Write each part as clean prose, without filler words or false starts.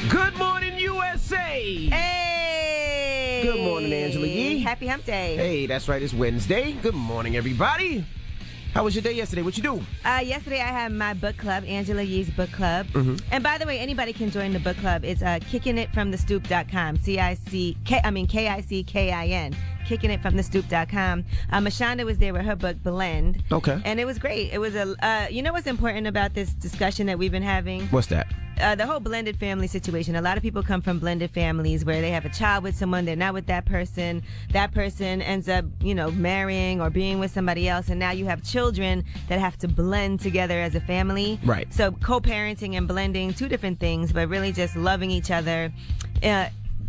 Good morning, USA. Hey. Good morning, Angela Yee. Happy hump day. Hey, that's right. It's Wednesday. Good morning, everybody. How was your day yesterday? What you do? Yesterday I had my book club, Angela Yee's book club. Mm-hmm. And by the way, anybody can join the book club. It's kickingitfromthestoop.com. KICKIN. Kickingitfromthestoop.com. Mashonda was there with her book Blend. Okay. And it was great. It was you know what's important about this discussion that we've been having? What's that? The whole blended family situation. A lot of people come from blended families where they have a child with someone, they're not with that person. That person ends up, marrying or being with somebody else, and now you have children that have to blend together as a family. Right. So co-parenting and blending, two different things, but really just loving each other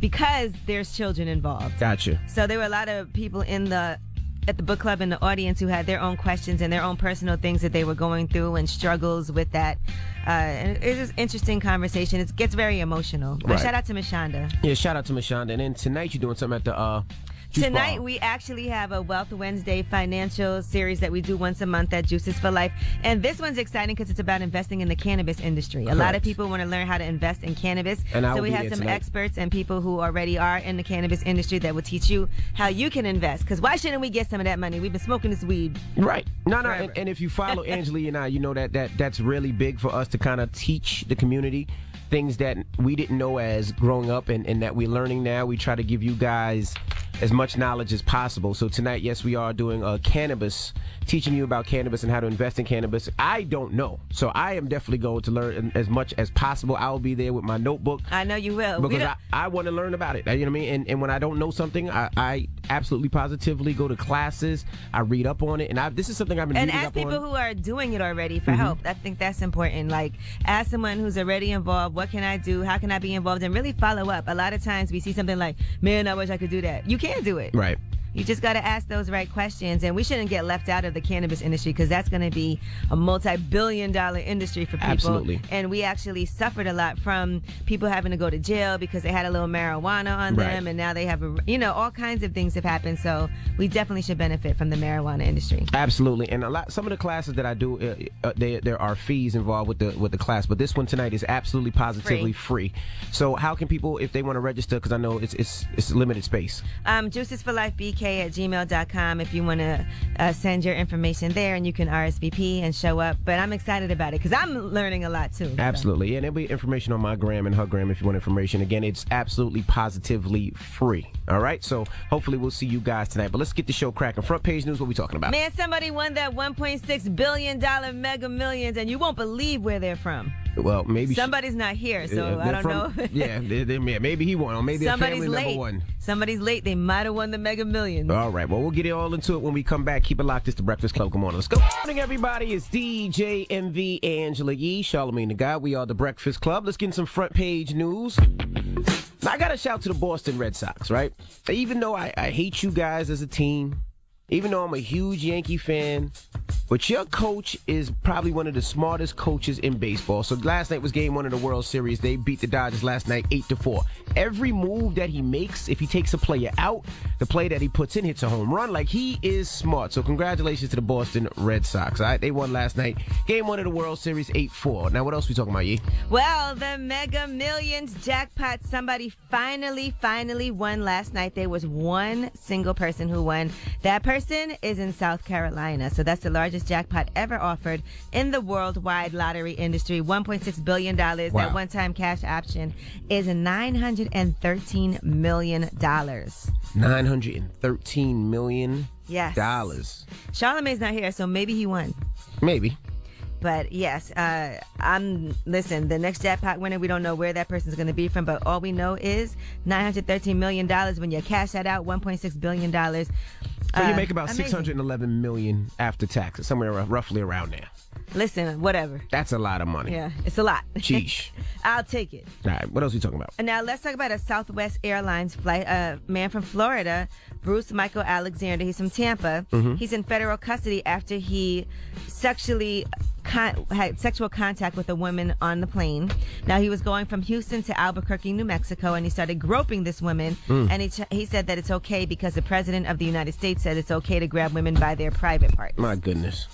because there's children involved. Gotcha. So there were a lot of people at the book club in the audience who had their own questions and their own personal things that they were going through and struggles with that. And it was an interesting conversation. It gets very emotional. But Right. shout out to Miss Shonda. Yeah, shout out to Mashonda. And then tonight you're doing something at the Juice Tonight Bar. we actually have a Wealth Wednesday financial series that we do once a month at Juices for Life. And this one's exciting because it's about investing in the cannabis industry. A lot of Correct. people want to learn how to invest in cannabis. And I so will we be have there some tonight. experts and people who already are in the cannabis industry that will teach you how you can invest. Because why shouldn't we get some of that money? We've been smoking this weed. Right. No. Forever. And if you follow Angela and I, you know that's really big for us to kind of teach the community things that we didn't know as growing up and that we're learning now. We try to give you guys as much knowledge as possible. So tonight, yes, we are doing cannabis, teaching you about cannabis and how to invest in cannabis. I don't know, so I am definitely going to learn as much as possible. I will be there with my notebook. I know you will. Because I want to learn about it. You know what I mean? And when I don't know something, I absolutely positively go to classes. I read up on it. And this is something I've been And reading ask up people on. who are doing it already for help. I think that's important. Like, ask someone who's already involved, what can I do? How can I be involved? And really follow up. A lot of times we see something like, man, I wish I could do that. You can do it. Right. You just got to ask those right questions. And we shouldn't get left out of the cannabis industry because that's going to be a multi-billion-dollar industry for people. Absolutely. And we actually suffered a lot from people having to go to jail because they had a little marijuana on them. And now they have, all kinds of things have happened. So we definitely should benefit from the marijuana industry. Absolutely. And some of the classes that I do, there are fees involved with the class. But this one tonight is absolutely positively free. So how can people, if they want to register, because I know it's limited space. Juices for Life BK at gmail.com if you want to send your information there, and you can RSVP and show up. But I'm excited about it because I'm learning a lot too. Absolutely. And there'll be information on my gram and her gram if you want information. Again, it's absolutely positively free. All right. So hopefully we'll see you guys tonight. But let's get the show cracking. Front page news. What we talking about? Man, somebody won that $1.6 billion Mega Millions, and you won't believe where they're from. Well, maybe somebody's not here, so I don't know. Maybe he won, or maybe somebody's a family late. member won. Somebody's late. They might have won the Mega Millions. All right, well, we'll get all into it when we come back. Keep it locked. It's the Breakfast Club. Good morning. Let's go. Good morning, everybody. It's DJ MV Angela Yee, Charlamagne the God. We are the Breakfast Club. Let's get in some front page news. Now, I got to shout to the Boston Red Sox, right? Even though I hate you guys as a team, even though I'm a huge Yankee fan, but your coach is probably one of the smartest coaches in baseball. So last night was game 1 of the World Series. They beat the Dodgers last night 8-4. Every move that he makes, if he takes a player out, the play that he puts in hits a home run. Like, he is smart. So congratulations to the Boston Red Sox. All right, they won last night. Game 1 of the World Series 8-4. Now, what else we talking about, Yee? Well, the Mega Millions jackpot. Somebody finally won last night. There was one single person who won. That person is in South Carolina. So that's the largest jackpot ever offered in the worldwide lottery industry. $1.6 billion. Wow. That one-time cash option is $913 million. $913 million. Yes. Charlamagne's not here, so maybe he won. Maybe. But yes, listen, the next jackpot winner, we don't know where that person's going to be from, but all we know is $913 million. When you cash that out, $1.6 billion. So you make about amazing. $611 million after taxes, somewhere roughly around there. Listen, whatever. That's a lot of money. Yeah, it's a lot. Sheesh. I'll take it. All right, what else are we talking about? And now let's talk about a Southwest Airlines flight. A man from Florida, Bruce Michael Alexander, he's from Tampa. Mm-hmm. He's in federal custody after he had sexual contact with a woman on the plane. Now, he was going from Houston to Albuquerque, New Mexico, and he started groping this woman. And he said that it's okay because the president of the United States said it's okay to grab women by their private parts. My goodness.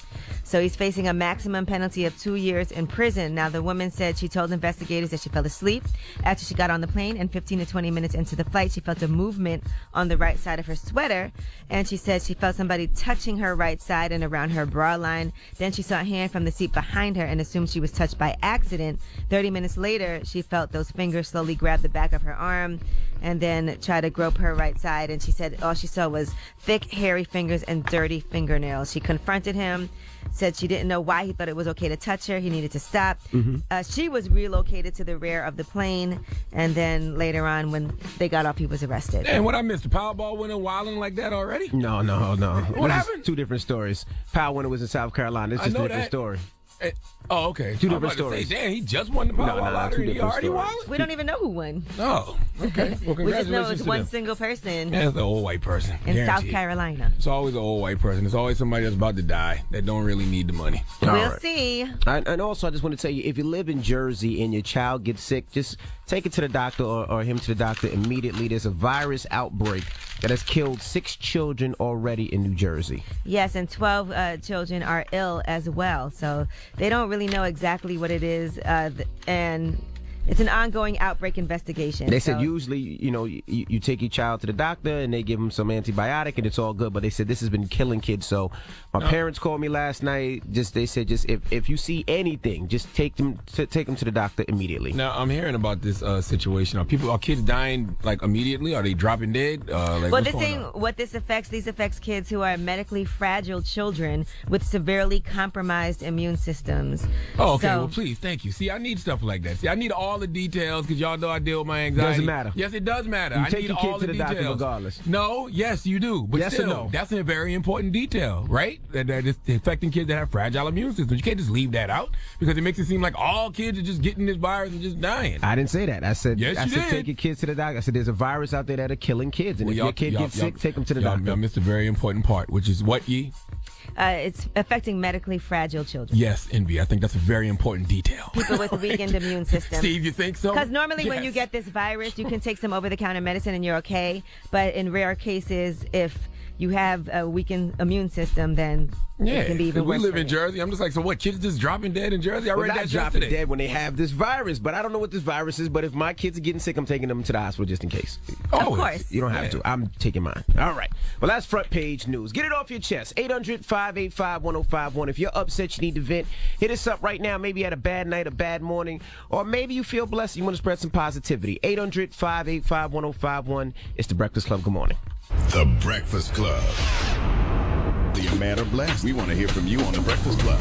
So he's facing a maximum penalty of 2 years in prison. Now, the woman said she told investigators that she fell asleep after she got on the plane, and 15 to 20 minutes into the flight, she felt a movement on the right side of her sweater, and she said she felt somebody touching her right side and around her bra line. Then she saw a hand from the seat behind her and assumed she was touched by accident. 30 minutes later, she felt those fingers slowly grab the back of her arm and then try to grope her right side, and she said all she saw was thick, hairy fingers and dirty fingernails. She confronted him, said she didn't know why he thought it was okay to touch her. He needed to stop. She was relocated to the rear of the plane, and then later on, when they got off, he was arrested. And what I missed, the Powerball winner wilding like that already? No. What happened? Two different stories. Power winner was in South Carolina. It's just a different story. Oh, okay. Two different stories. Damn, he just won the Powerball lottery. He already won? We don't even know who won. Oh, okay. Well, We just know congratulations it's to one them. single person Yeah, it's an old white person. in South Guaranteed. Carolina. It's always an old white person. It's always somebody that's about to die that don't really need the money. All We'll right. see. And also, I just want to tell you, if you live in Jersey and your child gets sick, just take it to the doctor or him to the doctor immediately. There's a virus outbreak that has killed 6 children already in New Jersey. Yes, and 12 children are ill as well. So they don't really know exactly what it is, and it's an ongoing outbreak investigation. They said usually, you take your child to the doctor and they give them some antibiotic and it's all good. But they said this has been killing kids. So my parents called me last night. They said if you see anything, just take them to the doctor immediately. Now, I'm hearing about this situation. Are kids dying like immediately? Are they dropping dead? These affects kids who are medically fragile children with severely compromised immune systems. Oh, okay. So, Well, please, thank you. See, I need stuff like that. See, I need all the details because y'all know I deal with my anxiety. Doesn't matter. Yes, it does matter. You I take need your all kid to the the doctor details. regardless. No, yes, you do. But Yes or still, no? that's a very important detail, right? That it's affecting kids that have fragile immune systems. You can't just leave that out because it makes it seem like all kids are just getting this virus and just dying. I didn't say that. I said Yes, you did. take your kids to the doctor. I said there's a virus out there that are killing kids, and if your kid gets sick, take them to the doctor. Y'all missed a very important part, which is what, Yee? it's affecting medically fragile children. Yes, Envy. I think that's a very important detail. People with weakened immune systems. Steve, you think so? Because normally when you get this virus, you can take some over-the-counter medicine and you're okay. But in rare cases, if you have a weakened immune system, then it can be even worse. We live for in you. Jersey. I'm just like, so what? Kids just dropping dead in Jersey? I Well, read not that dropping yesterday. dead when they have this virus, but I don't know what this virus is. But if my kids are getting sick, I'm taking them to the hospital just in case. Of course. You don't have to. I'm taking mine. All right. Well, that's front page news. Get it off your chest. 800-585-1051. If you're upset, you need to vent, hit us up right now. Maybe you had a bad night, a bad morning, or maybe you feel blessed. You want to spread some positivity. 800-585-1051. It's The Breakfast Club. Good morning. The Breakfast Club. Do you man or blessed? We want to hear from you on The Breakfast Club.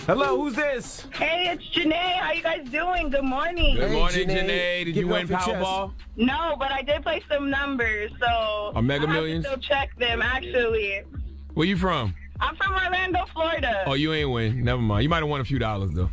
Hello, who's this? Hey, it's Janae. How you guys doing? Good morning. Good morning, Janae. Janae. Did Get you it win off your chest. Powerball? No, but I did play some numbers, so A Mega I have Millions? to still check them, actually. Where you from? I'm from Orlando, Florida. Oh, you ain't win. Never mind. You might have won a few dollars, though.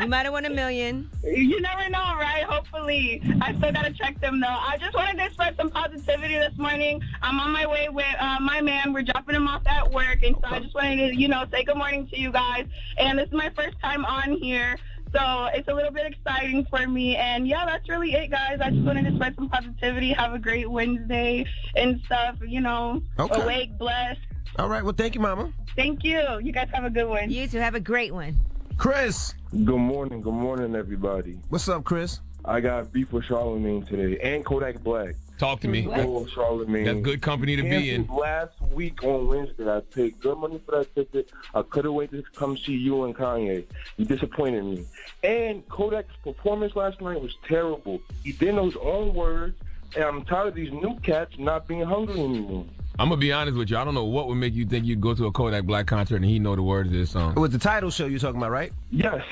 You might have won $1 million. You never know, right? Hopefully. I still got to check them, though. I just wanted to spread some positivity this morning. I'm on my way with my man. We're dropping him off at work, and so I just wanted to, say good morning to you guys. And this is my first time on here. So it's a little bit exciting for me. And, yeah, that's really it, guys. I just wanted to spread some positivity, have a great Wednesday and stuff, Okay. awake, blessed. All right. Well, thank you, Mama. Thank you. You guys have a good one. You two have a great one. Chris. Good morning, everybody. What's up, Chris? I got beef with Charlamagne today and Kodak Black. Talk to me. Oh, Charlamagne. That's good company to be in. Canceled last week on Wednesday. I paid good money for that ticket. I couldn't wait to come see you and Kanye. You disappointed me. And Kodak's performance last night was terrible. He didn't know his own words, and I'm tired of these new cats not being hungry anymore. I'm going to be honest with you. I don't know what would make you think you'd go to a Kodak Black concert and he know the words of this song. It was the title show you're talking about, right? Yes.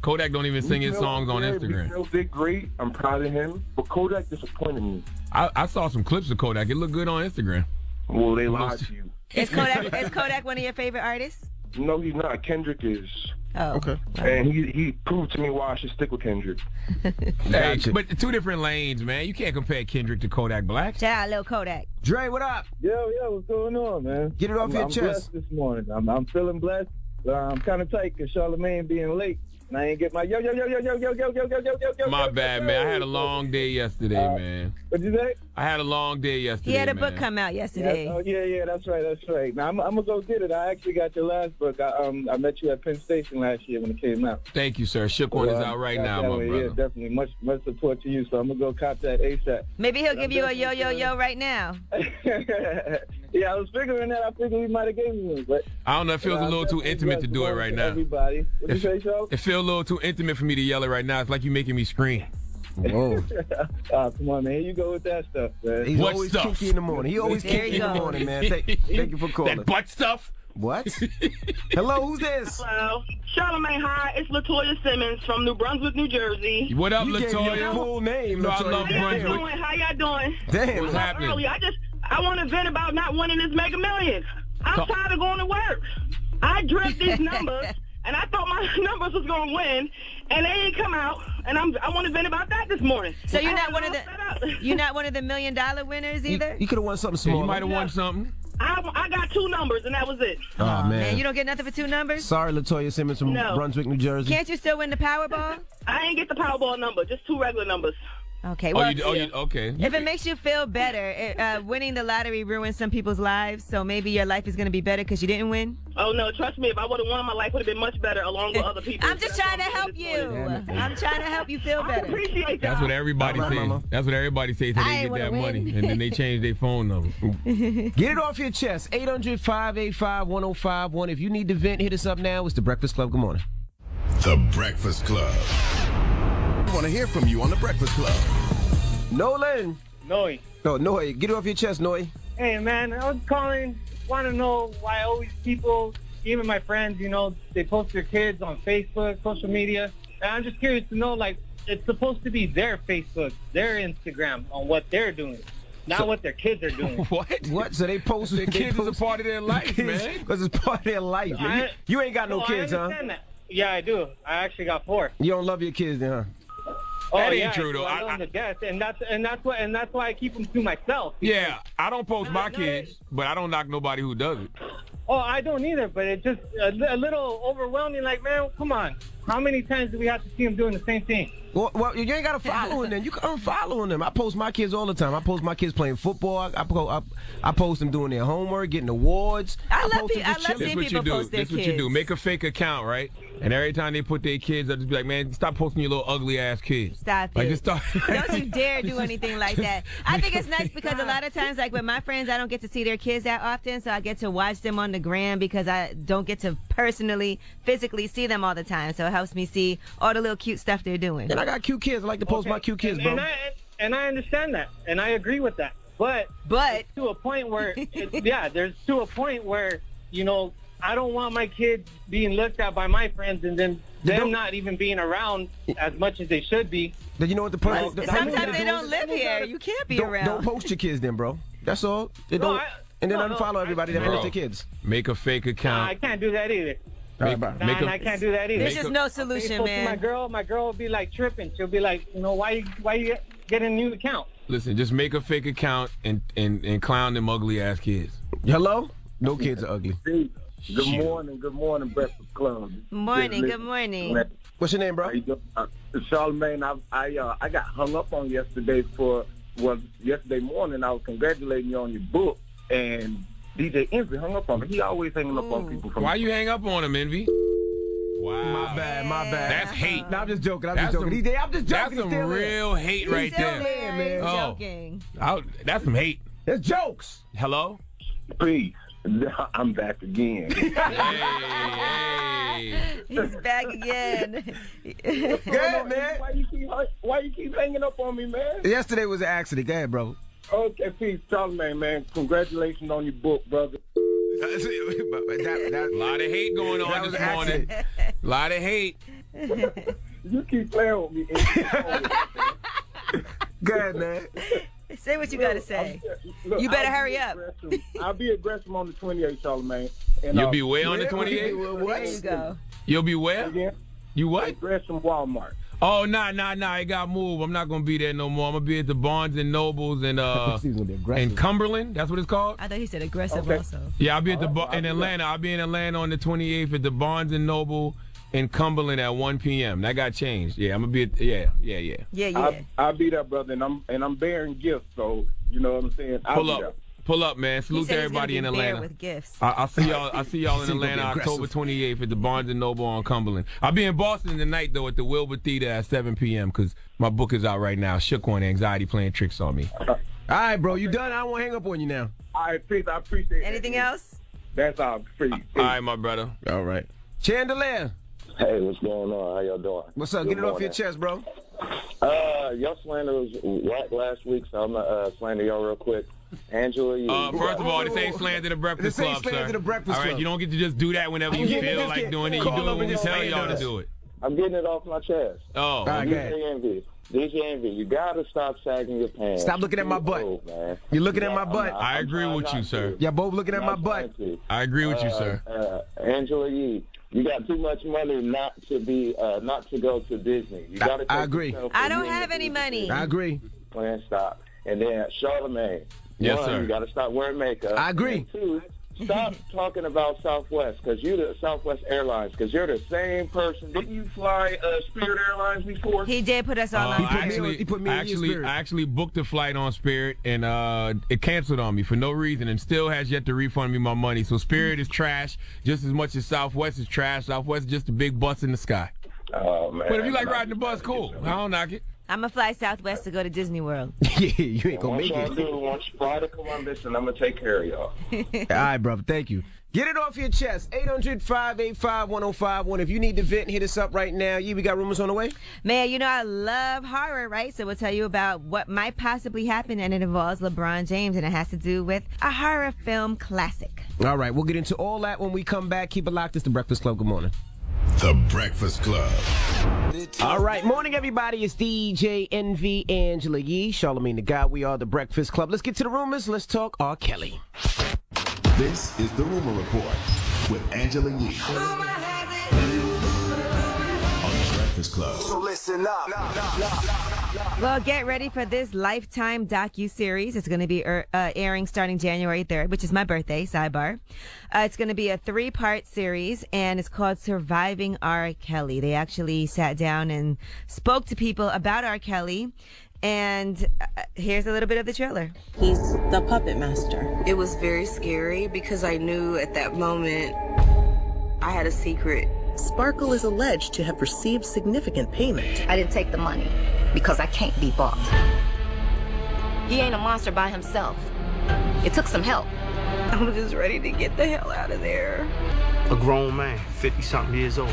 Kodak don't even sing his songs on Instagram. Meek did great. I'm proud of him. But Kodak disappointed me. I saw some clips of Kodak. It looked good on Instagram. Well, they lied to you. Is Kodak one of your favorite artists? No, he's not. Kendrick is. Oh. Okay. And he proved to me why I should stick with Kendrick. Hey, Gotcha. but two different lanes, man. You can't compare Kendrick to Kodak Black. Shout out Lil Kodak. Dre, what up? Yo, what's going on, man? Get it off your I'm chest. blessed this morning. I'm feeling blessed, but I'm kind of tight because Charlamagne being late, and I ain't get my yo. My bad, man. I had a long day yesterday, man. What'd you say? I had a long day yesterday. He had a man. book come out yesterday. Yeah, that's right. Now, I'm gonna go get it. I actually got your last book. I met you at Penn Station last year when it came out. Thank you, sir. Shook one is out right now, my brother. Yeah, definitely. Much support to you. So I'm gonna go cop that ASAP. Maybe he'll give you a yo right now. Yeah, I was figuring that. I figured he might have gave me one, but I don't know. It feels a little too intimate to do it right now. Everybody, what you say, so? It feels a little too intimate for me to yell it right now. It's like you making me scream. Whoa. Come on, man. Here you go with that stuff, man. He's What always stuff? kinky in the morning. He always There kinky you in the go. morning, man. Thank you for calling. That butt stuff? What? Hello, who's this? Hello. Charlamagne, hi. It's LaToya Simmons from New Brunswick, New Jersey. What up, You gave your LaToya? full name. No, I LaToya. love How y'all Brunswick. doing? How y'all doing? Damn. What's happening? Early. I want to vent about not winning this Mega Millions. I'm tired of going to work. I dreamt these numbers, and I thought my numbers was going to win, and they ain't come out. And I want to vent about that this morning. So you're not one of the $1 million winners either? You could have won something Yeah, small. you might have won something. I got 2 numbers, and that was it. Oh, man. You don't get nothing for 2 numbers? Sorry, LaToya Simmons from No. Brunswick, New Jersey. Can't you still win the Powerball? I ain't get the Powerball number, just 2 regular numbers. Okay, well, Okay. if it makes you feel better, winning the lottery ruins some people's lives, so maybe your life is going to be better because you didn't win? Oh, no, trust me, if I would have won, my life would have been much better along with other people. I'm just trying to help you. I'm trying to help you feel I better. appreciate that. That's what everybody All right, says. mama. That's what everybody says till I they ain't get wanna that win. money, and then they change their phone number. Get it off your chest. 800-585-1051. If you need to vent, hit us up now. It's The Breakfast Club. Good morning. The Breakfast Club. We want to hear from you on The Breakfast Club. Nolan. Noi. No, Noy. Get it off your chest, Noy. Hey, man, I was calling, want to know why always people, even my friends, they post their kids on Facebook, social media. And I'm just curious to know, like, it's supposed to be their Facebook, their Instagram on what they're doing, not what their kids are doing. What? So they post The kids is a part of their life, man. Because it's part of their life. You ain't got no kids, I huh? understand that. Yeah, I do. I actually got 4. You don't love your kids, then, huh? That ain't yeah, true, though. I love them to death, and that's why I keep them to myself. Yeah, I don't post my kids, but I don't knock nobody who does it. Oh, I don't either, but it's just a little overwhelming. Like, man, come on. How many times do we have to see them doing the same thing? Well, you ain't got to follow them. You can unfollow them. I post my kids all the time. I post my kids playing football. I post them doing their homework, getting awards. I love post them just seeing chilling. This what people you do. post their This what you do. kids. Make a fake account, right? And every time they put their kids, I just be like, man, stop posting your little ugly ass kids. Stop Like, it. just stop. Don't you dare do anything like that. I think it's nice because a lot of times, like with my friends, I don't get to see their kids that often, so I get to watch them on the gram because I don't get to personally, physically see them all the time. So it helps me see all the little cute stuff they're doing. And I got cute kids. I like to post my cute kids, bro. And I understand that, and I agree with that. But to a point where, there's to a point where, I don't want my kids being looked at by my friends and then them not even being around as much as they should be. Then you know what the person... Sometimes they don't live here. You can't be around. Don't post your kids then, bro. That's all. And then unfollow everybody that posts their kids. Make a fake account. I can't do that either. I can't do that either. There's just no solution, man. My girl will be like tripping. She'll be like, why you get a new account? Listen, just make a fake account and clown them ugly ass kids. Hello? No kids are ugly. Good morning, Breakfast Club. Good morning. What's your name, bro? How you doing? Charlamagne, I got hung up on yesterday yesterday morning. I was congratulating you on your book, and DJ Envy hung up on me. He always hanging up on people. Why you hang up on him, Envy? Wow. My bad. That's hate. No, I'm just joking. That's DJ, I'm just joking. That's some real hate right there. He's joking. That's some hate. It's jokes. Hello? Peace. I'm back again. Hey. He's back again. Go ahead, man. Why you keep hanging up on me, man? Yesterday was an accident. Go ahead, bro. Okay, peace. Charlamagne, man. Congratulations on your book, brother. A lot of hate going on this morning. A lot of hate. You keep playing with me. Go ahead, man. Say what you got to say. You better hurry up. I'll be aggressive on the 28th, Charlamagne. You'll be where on the 28th? There you go. You'll be where? Again? You what? Aggressive Walmart. Oh, nah. It got moved. I'm not going to be there no more. I'm going to be at the Barnes & Nobles in Cumberland. That's what it's called? I thought he said aggressive also. Yeah, I'll be at in Atlanta. I'll be in Atlanta on the 28th at the Barnes & Noble in Cumberland at 1 p.m. That got changed. Yeah, I'm gonna be. Yeah. I'll be there, brother, and I'm bearing gifts, so you know what I'm saying. Pull up, man. Salute to everybody in Atlanta. With gifts. I'll see y'all in Atlanta October 28th at the Barnes & Noble on Cumberland. I'll be in Boston tonight, though, at the Wilbur Theater at 7 p.m. because my book is out right now. Shook on Anxiety Playing Tricks on Me. All right, bro. You done? I don't want to hang up on you now. I appreciate it. Anything else? That's all. Free. All right, my brother. All right. Chandelier. Hey, what's going on? How y'all doing? What's up? Get it off your chest, bro. Y'all slander was whack last week, so I'm gonna slander y'all real quick. Angela, first of all, this ain't slander the Breakfast Club, sir. All right, you don't get to just do that whenever you feel like doing it. You do it when we tell y'all to do it. I'm getting it off my chest. Oh, DJ Envy, you gotta stop sagging your pants. Stop looking at my butt. Old, man. You're looking at my butt. I agree with you, sir. Y'all both looking at my butt. I agree with you, sir. Angela Yee, you got too much money not to go to Disney. You gotta I agree. I don't have any money. I agree. Plan stop. And then Charlamagne. Yes, One, sir. You gotta stop wearing makeup. I agree. And two, stop talking about Southwest, because you're the Southwest Airlines, because you're the same person. Didn't you fly Spirit Airlines before? He did put us all on. He put me in Spirit. I actually booked a flight on Spirit, and it canceled on me for no reason, and still has yet to refund me my money. So Spirit is trash just as much as Southwest is trash. Southwest is just a big bus in the sky. Oh, man. But if you like riding the bus, cool. I don't knock it. I'm going to fly Southwest to go to Disney World. Yeah, you ain't going to make it. Once you fly to Columbus, and I'm going to take care of y'all. All right, brother. Thank you. Get it off your chest. 800-585-1051. If you need to vent, hit us up right now. We got rumors on the way? Man, you know I love horror, right? So we'll tell you about what might possibly happen, and it involves LeBron James, and it has to do with a horror film classic. All right, we'll get into all that when we come back. Keep it locked. It's The Breakfast Club. Good morning. The Breakfast Club. All right, morning, everybody. It's DJ Envy, Angela Yee, Charlamagne the God. We are The Breakfast Club. Let's get to the rumors. Let's talk R. Kelly. This is the Rumor Report with Angela Yee on The Breakfast Club. So listen up. Well, get ready for this Lifetime docu-series. It's going to be airing starting January 3rd, which is my birthday, sidebar. It's going to be a 3-part series, and it's called Surviving R. Kelly. They actually sat down and spoke to people about R. Kelly. And here's a little bit of the trailer. He's the puppet master. It was very scary because I knew at that moment I had a secret. Sparkle is alleged to have received significant payment. I didn't take the money because I can't be bought. He ain't a monster by himself. It took some help. I'm just ready to get the hell out of there. A grown man, 50-something years old.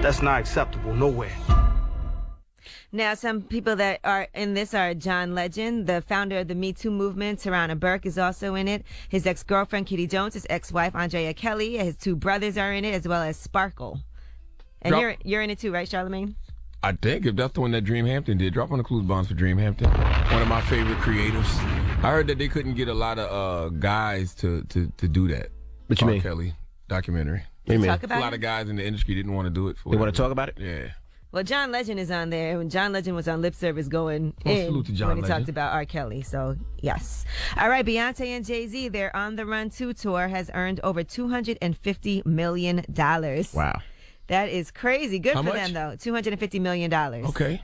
That's not acceptable nowhere. Now, some people that are in this are John Legend, the founder of the Me Too movement. Tarana Burke is also in it. His ex-girlfriend, Kitty Jones, his ex-wife, Andrea Kelly. His 2 brothers are in it, as well as Sparkle. And you're in it too, right, Charlamagne? I think if that's the one that Dream Hampton did. Drop on the clues bonds for Dream Hampton. One of my favorite creatives. I heard that they couldn't get a lot of guys to do that. What you mean? Kelly documentary. Talk about a lot of guys in the industry didn't want to do it. They want to talk about it? Yeah. Well, John Legend is on there. When John Legend was on Lip Service going in when he talked about R. Kelly. So, yes. All right, Beyonce and Jay-Z, their On the Run 2 tour has earned over $250 million. Wow. That is crazy. Good for them, though. $250 million. Okay.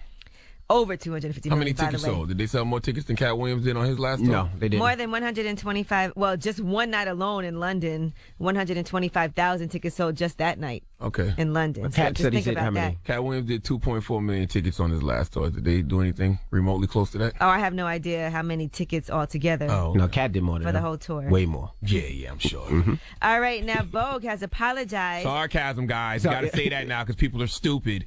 Over $250 million. How many tickets sold? Did they sell more tickets than Cat Williams did on his last tour? No, they didn't. More than 125. Well, just one night alone in London, 125,000 tickets sold just that night. Okay. In London. But Cat said he said how many? Cat Williams did 2.4 million tickets on his last tour. Did they do anything remotely close to that? Oh, I have no idea how many tickets altogether. Oh. No, Cat did more than for that. the whole tour. Way more. Yeah, I'm sure. Mm-hmm. All right, now Vogue has apologized. Sarcasm, guys. You got to say that now because people are stupid.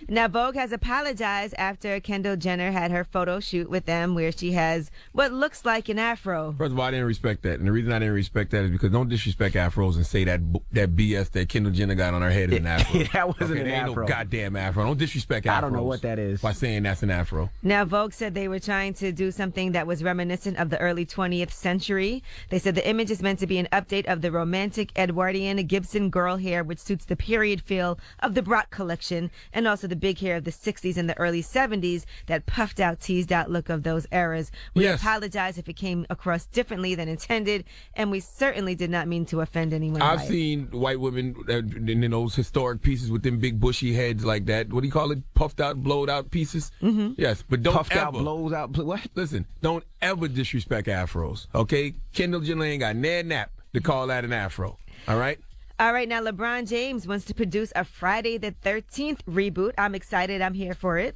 Now, Vogue has apologized after Kendall Jenner had her photo shoot with them where she has what looks like an afro. First of all, I didn't respect that. And the reason I didn't respect that is because don't disrespect afros and say that BS that Kendall Jenner got on her head head in an afro. That wasn't an ain't afro. No goddamn afro. Don't disrespect afros. I don't know what that is. By saying that's an afro. Now, Vogue said they were trying to do something that was reminiscent of the early 20th century. They said the image is meant to be an update of the romantic Edwardian Gibson girl hair, which suits the period feel of the Brock collection, and also the big hair of the 60s and the early 70s, that puffed out, teased out look of those eras. We apologize if it came across differently than intended, and we certainly did not mean to offend anyone. I've seen white women in those historic pieces with them big bushy heads like that. What do you call it? Puffed out, blowed out pieces? Mm-hmm. Yes, but don't Puffed ever. out, blows out, what? Listen, don't ever disrespect afros, okay? Kendall Jenner ain't got Ned Nap to call that an afro, all right? All right, now LeBron James wants to produce a Friday the 13th reboot. I'm excited. I'm here for it.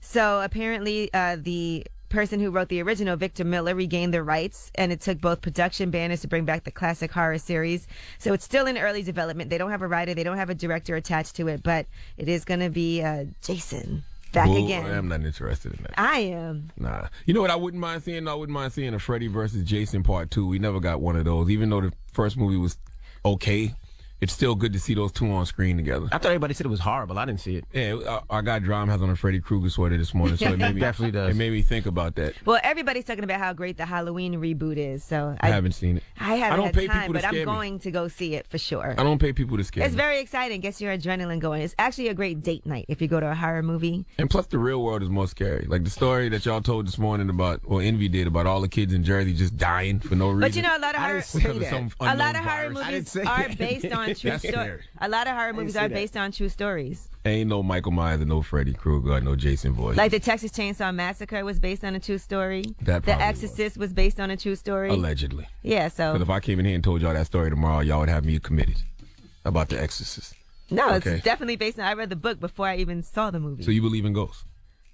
So apparently the person who wrote the original, Victor Miller, regained the rights, and it took both production banners to bring back the classic horror series. So it's still in early development. They don't have a writer. They don't have a director attached to it, but it is going to be Jason back again. I'm not interested in that. I am. Nah. You know what I wouldn't mind seeing? I wouldn't mind seeing a Freddy versus Jason Part 2. We never got one of those. Even though the first movie was okay, it's still good to see those two on screen together. I thought everybody said it was horrible. I didn't see it. Yeah, our guy Drum has on a Freddy Krueger sweater this morning, so it made me, definitely does. It made me think about that. Well, everybody's talking about how great the Halloween reboot is, so I haven't seen it. I haven't don't had pay time, people to but I'm scare me. going to go see it for sure. I don't pay people to scare It's me. very exciting. Gets your adrenaline going. It's actually a great date night if you go to a horror movie. And plus, the real world is more scary. Like the story that y'all told this morning about, or Envy did, about all the kids in Jersey just dying for no reason. But you know, a lot of horror virus. movies are based on true stories. A lot of horror movies are based on true stories. Ain't no Michael Myers and no Freddy Krueger or no Jason Voorhees. Like the Texas Chainsaw Massacre was based on a true story. That The probably Exorcist was based on a true story. Allegedly. Yeah, so. Because if I came in here and told y'all that story tomorrow, y'all would have me committed about the Exorcist. No, Okay. it's definitely based on. I read the book before I even saw the movie. So you believe in ghosts?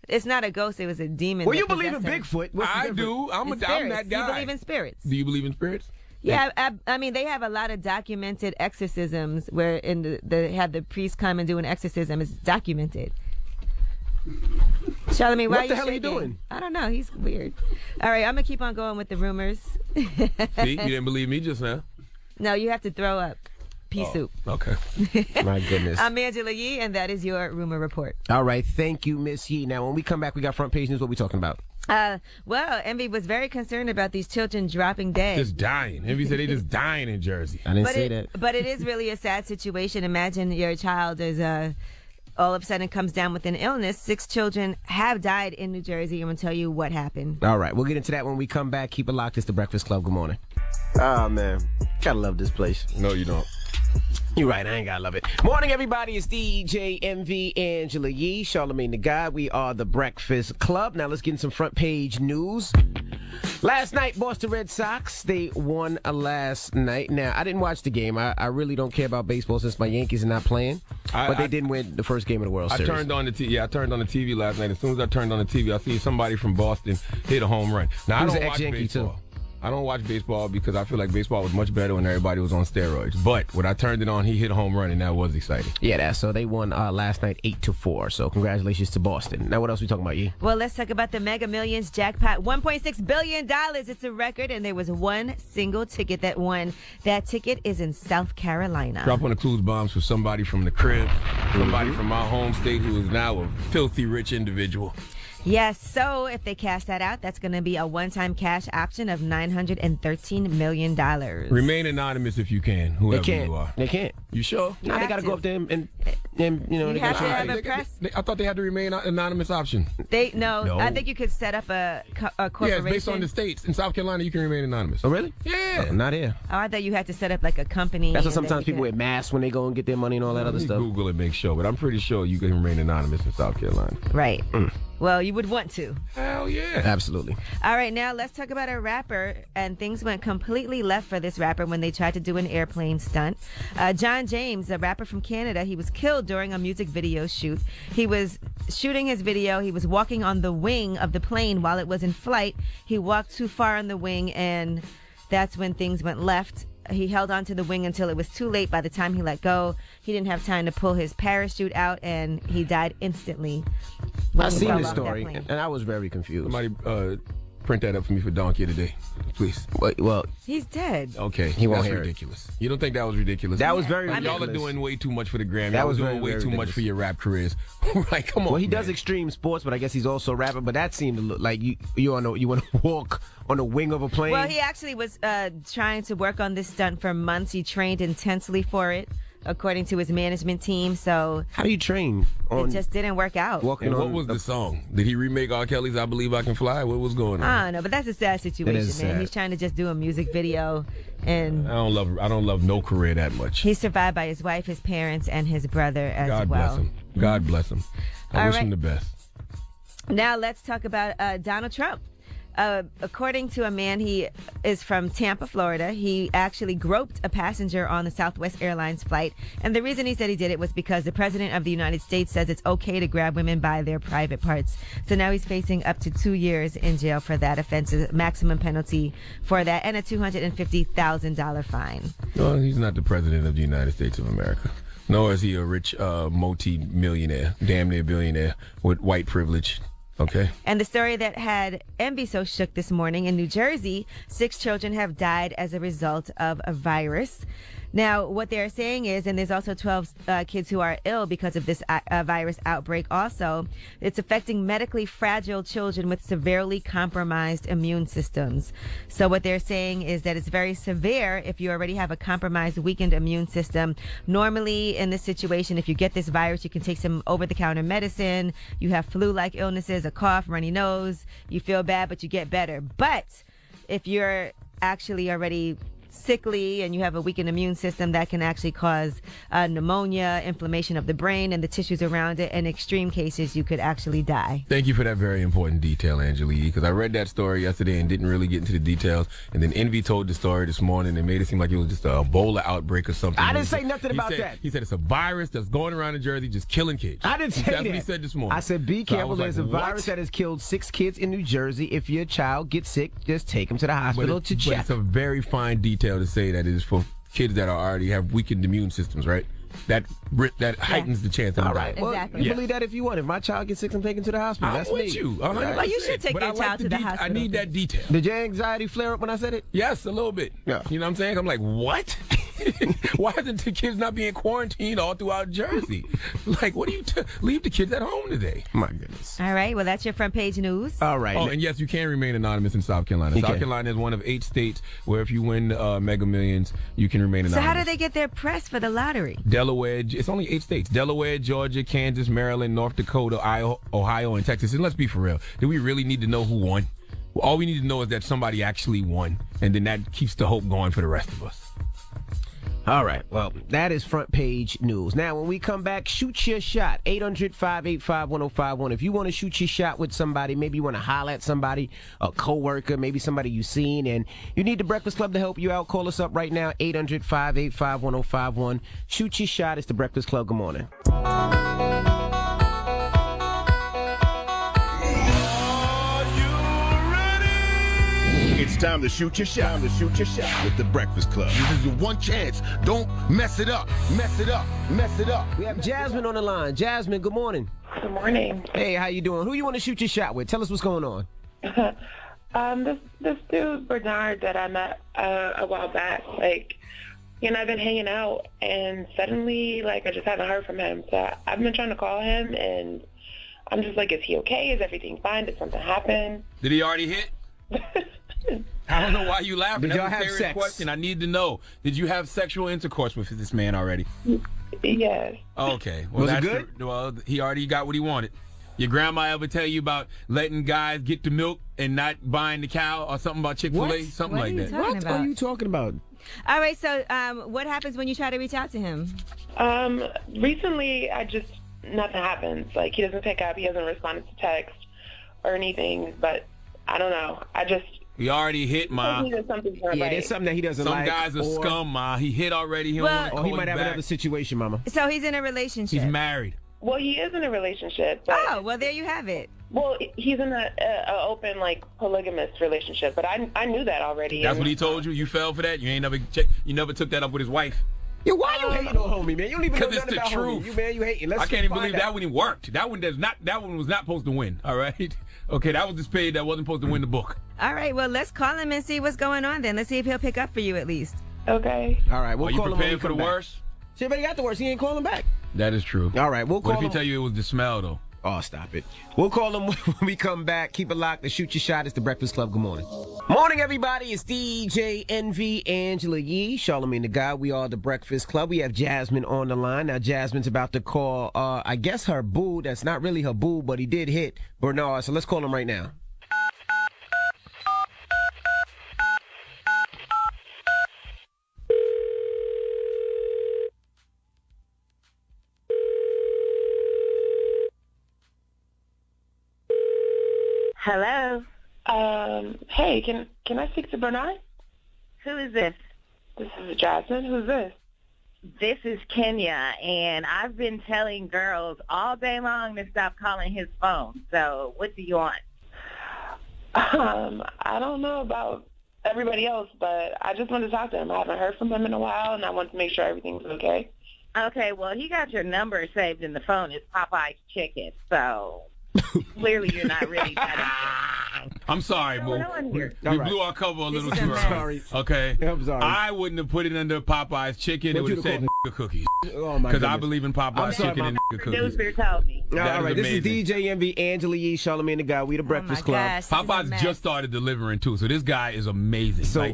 It's not a ghost. It was a demon. Well, that you believe in possessed him. Bigfoot. I do. I'm that guy. You believe in spirits? Do you believe in spirits? Yeah, I mean, they have a lot of documented exorcisms where they have the priest come and do an exorcism. It's documented. Charlamagne, why What the are hell are you shaking? doing? I don't know. He's weird. All right, I'm going to keep on going with the rumors. See, you didn't believe me just now. No, you have to throw up pea soup. Okay. My goodness. I'm Angela Yee, and that is your rumor report. All right. Thank you, Miss Yee. Now, when we come back, we got front page news. What we talking about? Well, Envy was very concerned about these children dropping dead. Just dying. Envy said they just dying in Jersey. I didn't say that. But it is really a sad situation. Imagine your child is all of a sudden comes down with an illness. 6 children have died in New Jersey. I'm going to tell you what happened. All right. We'll get into that when we come back. Keep it locked. It's the Breakfast Club. Good morning. Oh, man. Gotta love this place. No, you don't. You're right. I ain't gotta love it. Morning, everybody. It's DJ MV Angela Yee, Charlamagne the God. We are the Breakfast Club. Now let's get in some front page news. Last night, Boston Red Sox, they won last night. Now, I didn't watch the game. I really don't care about baseball since my Yankees are not playing. But they did win the first game of the World Series. I turned on the TV last night. As soon as I turned on the TV, I seen somebody from Boston hit a home run. Now, I don't watch baseball. I don't watch baseball because I feel like baseball was much better when everybody was on steroids. But when I turned it on, he hit a home run, and that was exciting. Yeah, so they won last night 8-4. So congratulations to Boston. Now, what else are we talking about, Yee? Well, let's talk about the Mega Millions jackpot. $1.6 billion. It's a record, and there was one single ticket that won. That ticket is in South Carolina. Drop on the clues bombs for somebody from the crib, somebody from my home state who is now a filthy rich individual. Yes, so if they cash that out, that's going to be a one-time cash option of $913 million. Remain anonymous if you can, whoever you are. They can't. You sure? No, they got to go up there and you know, you they have got to have a press. I thought they had to remain anonymous option. No, I think you could set up a corporation. Yeah, it's based on the states. In South Carolina, you can remain anonymous. Oh, really? Yeah. Oh, not here. Oh, I thought you had to set up like a company. That's what sometimes people wear masks when they go and get their money and all that other stuff. Google it, make sure. But I'm pretty sure you can remain anonymous in South Carolina. Right. Well, you would want to. Hell yeah. Absolutely. All right, now let's talk about a rapper. And things went completely left for this rapper when they tried to do an airplane stunt. John James, a rapper from Canada, he was killed during a music video shoot. He was shooting his video. He was walking on the wing of the plane while it was in flight. He walked too far on the wing, and that's when things went left. He held onto the wing until it was too late. By the time he let go, he didn't have time to pull his parachute out, and he died instantly. I seen this story, and I was very confused. Somebody Print that up for me for Donkey today, please. Well, he's dead. Okay, he won't that's hear ridiculous. You don't think that was ridiculous? That was very ridiculous. Y'all are doing way too much for the Grammy. That was doing way too much for your rap careers. Right, come on. Well, he man. does extreme sports, but I guess he's also a rapper. But that seemed to look like you want to walk on the wing of a plane. Well, he actually was trying to work on this stunt for months. He trained intensely for it, according to his management team. So how do you train? It just didn't work out. And what was the song? Did he remake R. Kelly's "I Believe I Can Fly"? What was going on? I don't know, but that's a sad situation, man. Sad. He's trying to just do a music video, and I don't love no career that much. He's survived by his wife, his parents, and his brother as God well. Bless him. God bless him. I wish him the best. Now let's talk about Donald Trump. According to a man, he is from Tampa, Florida. He actually groped a passenger on the Southwest Airlines flight. And the reason he said he did it was because the president of the United States says it's okay to grab women by their private parts. So now he's facing up to 2 years in jail for that offense, a maximum penalty for that, and a $250,000 fine. Well, he's not the president of the United States of America. Nor is he a rich multi-millionaire, damn near billionaire with white privilege. Okay. And the story that had Envy so shook this morning: in New Jersey, 6 children have died as a result of a virus. Now, what they're saying is, and there's also 12 kids who are ill because of this virus outbreak also, it's affecting medically fragile children with severely compromised immune systems. So what they're saying is that it's very severe if you already have a compromised, weakened immune system. Normally, in this situation, if you get this virus, you can take some over-the-counter medicine. You have flu-like illnesses, a cough, runny nose. You feel bad, but you get better. But if you're actually already sickly and you have a weakened immune system, that can actually cause pneumonia, inflammation of the brain and the tissues around it. In extreme cases, you could actually die. Thank you for that very important detail, Angelique, because I read that story yesterday and didn't really get into the details. And then Envy told the story this morning and made it seem like it was just a Ebola outbreak or something. I didn't say nothing about that. He said it's a virus that's going around in Jersey just killing kids. I didn't say that. That's what he said this morning. I said be careful. There's a virus that has killed 6 kids in New Jersey. If your child gets sick, just take him to the hospital to check. But it's a very fine detail to say that it is for kids that already have weakened immune systems, right? That heightens the chance of all right. dying. Well, Exactly. you believe that if you want. If my child gets sick, I'm taking to the hospital. That's I'm with me. you. Well, you should take your child to the hospital. I need that detail. Did your anxiety flare up when I said it? Yes, a little bit. Yeah. You know what I'm saying? I'm like, what? Why is the kids not being quarantined all throughout Jersey? Like, what do you leave the kids at home today? My goodness. All right. Well, that's your front page news. All right. Oh, and yes, you can remain anonymous in South Carolina. South Carolina is one of 8 states where if you win Mega Millions, you can remain anonymous. So how do they get their press for the lottery? Delaware, it's only 8 states. Delaware, Georgia, Kansas, Maryland, North Dakota, Ohio, and Texas. And let's be for real. Do we really need to know who won? All we need to know is that somebody actually won. And then that keeps the hope going for the rest of us. All right. Well, that is front page news. Now, when we come back, shoot your shot. 800-585-1051. If you want to shoot your shot with somebody, maybe you want to holler at somebody, a coworker, maybe somebody you've seen, and you need the Breakfast Club to help you out, call us up right now, 800-585-1051. Shoot your shot. It's the Breakfast Club. Good morning. It's time to shoot your shot. With the Breakfast Club. This is your one chance. Don't mess it up. Mess it up. We have Jasmine on the line. Jasmine, good morning. Good morning. Hey, how you doing? Who you want to shoot your shot with? Tell us what's going on. This dude Bernard that I met a while back, I've been hanging out, and suddenly, I just haven't heard from him. So I've been trying to call him, and I'm just like, is he okay? Is everything fine? Did something happen? Did he already hit? I don't know why you laughing. Did y'all That's a have serious sex? question. I need to know. Did you have sexual intercourse with this man already? Yes. Okay. Well, Was it good? He already got what he wanted. Your grandma ever tell you about letting guys get the milk and not buying the cow, or something about Chick-fil-A? What? Something What like are you that. talking What about? are you talking about? All right. So what happens when you try to reach out to him? Recently, nothing happens. He doesn't pick up. He hasn't responded to text or anything, but I don't know. He already hit, Ma. Something's not right. There's something that he doesn't Some like. guys are scum, Ma. He hit already. He don't want to Or call he might us have back. another situation, Mama. So he's in a relationship. He's married. Well, he is in a relationship. But, Oh, well, there you have it. well, he's in a open, polygamous relationship, but I knew that already. That's what he told you? You fell for that? You ain't never checked? You never took that up with his wife? Yo, why you hating on homie, man? You don't even know nothing about truth. homie. You, man, you hating. I can't even believe that one even worked. That one was not supposed to win, all right? Okay, that was the spade that wasn't supposed to win the book. All right, well, let's call him and see what's going on then. Let's see if he'll pick up for you at least. Okay. All right, we'll Are you call him prepared for the worst? See, everybody got the worst. He ain't calling back. That is true. All right, we'll call him. What if he tell you it was the smell, though? Oh, stop it. We'll call him when we come back. Keep it locked. The Shoot Your Shot. It's the Breakfast Club. Good morning. Morning, everybody. It's DJ NV, Angela Yee, Charlamagne the Guy. We are the Breakfast Club. We have Jasmine on the line. Now, Jasmine's about to call, I guess her boo. That's not really her boo, but he did hit Bernard. So let's call him right now. Hello. Hey, can I speak to Bernard? Who is this? This is Jasmine. Who's this? This is Kenya, and I've been telling girls all day long to stop calling his phone. So what do you want? I don't know about everybody else, but I just wanted to talk to him. I haven't heard from him in a while, and I want to make sure everything's okay. Okay, well, he got your number saved in the phone. It's Popeye's Chicken, so clearly you're not really that interested. I'm sorry, Boo. We blew our cover a little too early. Okay? I'm sorry. I wouldn't have put it under Popeye's Chicken. It would have said cookies. Oh, my Because goodness. I believe in Popeye's Chicken and cookies. Producer told me. All right, this is amazing. DJ MV, Angela Yee, Charlamagne the Guy. We the Breakfast Club. Gosh, Popeye's just started delivering too, so this guy is amazing. So-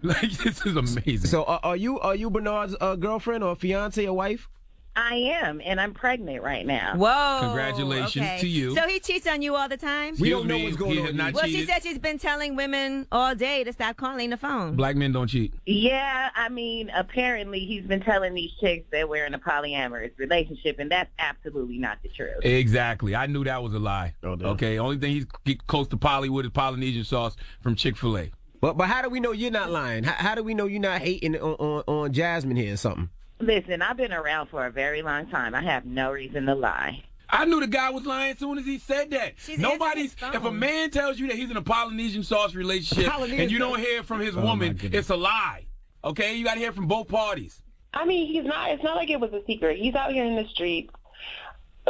This is amazing. So are you Bernard's girlfriend or fiance or wife? I am, and I'm pregnant right now. Whoa. Congratulations okay. to you. So he cheats on you all the time? We don't know what's going on. Well, she said she's been telling women all day to stop calling the phone. Black men don't cheat. Yeah, I mean, apparently he's been telling these chicks that we're in a polyamorous relationship, and that's absolutely not the truth. Exactly. I knew that was a lie. Oh, damn. Okay. Only thing he's get close to poly with is Polynesian sauce from Chick-fil-A. But how do we know you're not lying? How do we know you're not hating on Jasmine here or something? Listen, I've been around for a very long time. I have no reason to lie. I knew the guy was lying as soon as he said that. If a man tells you that he's in a Polynesian sauce relationship and you don't hear from his woman, it's a lie. Okay? You got to hear from both parties. I mean, it's not like it was a secret. He's out here in the street,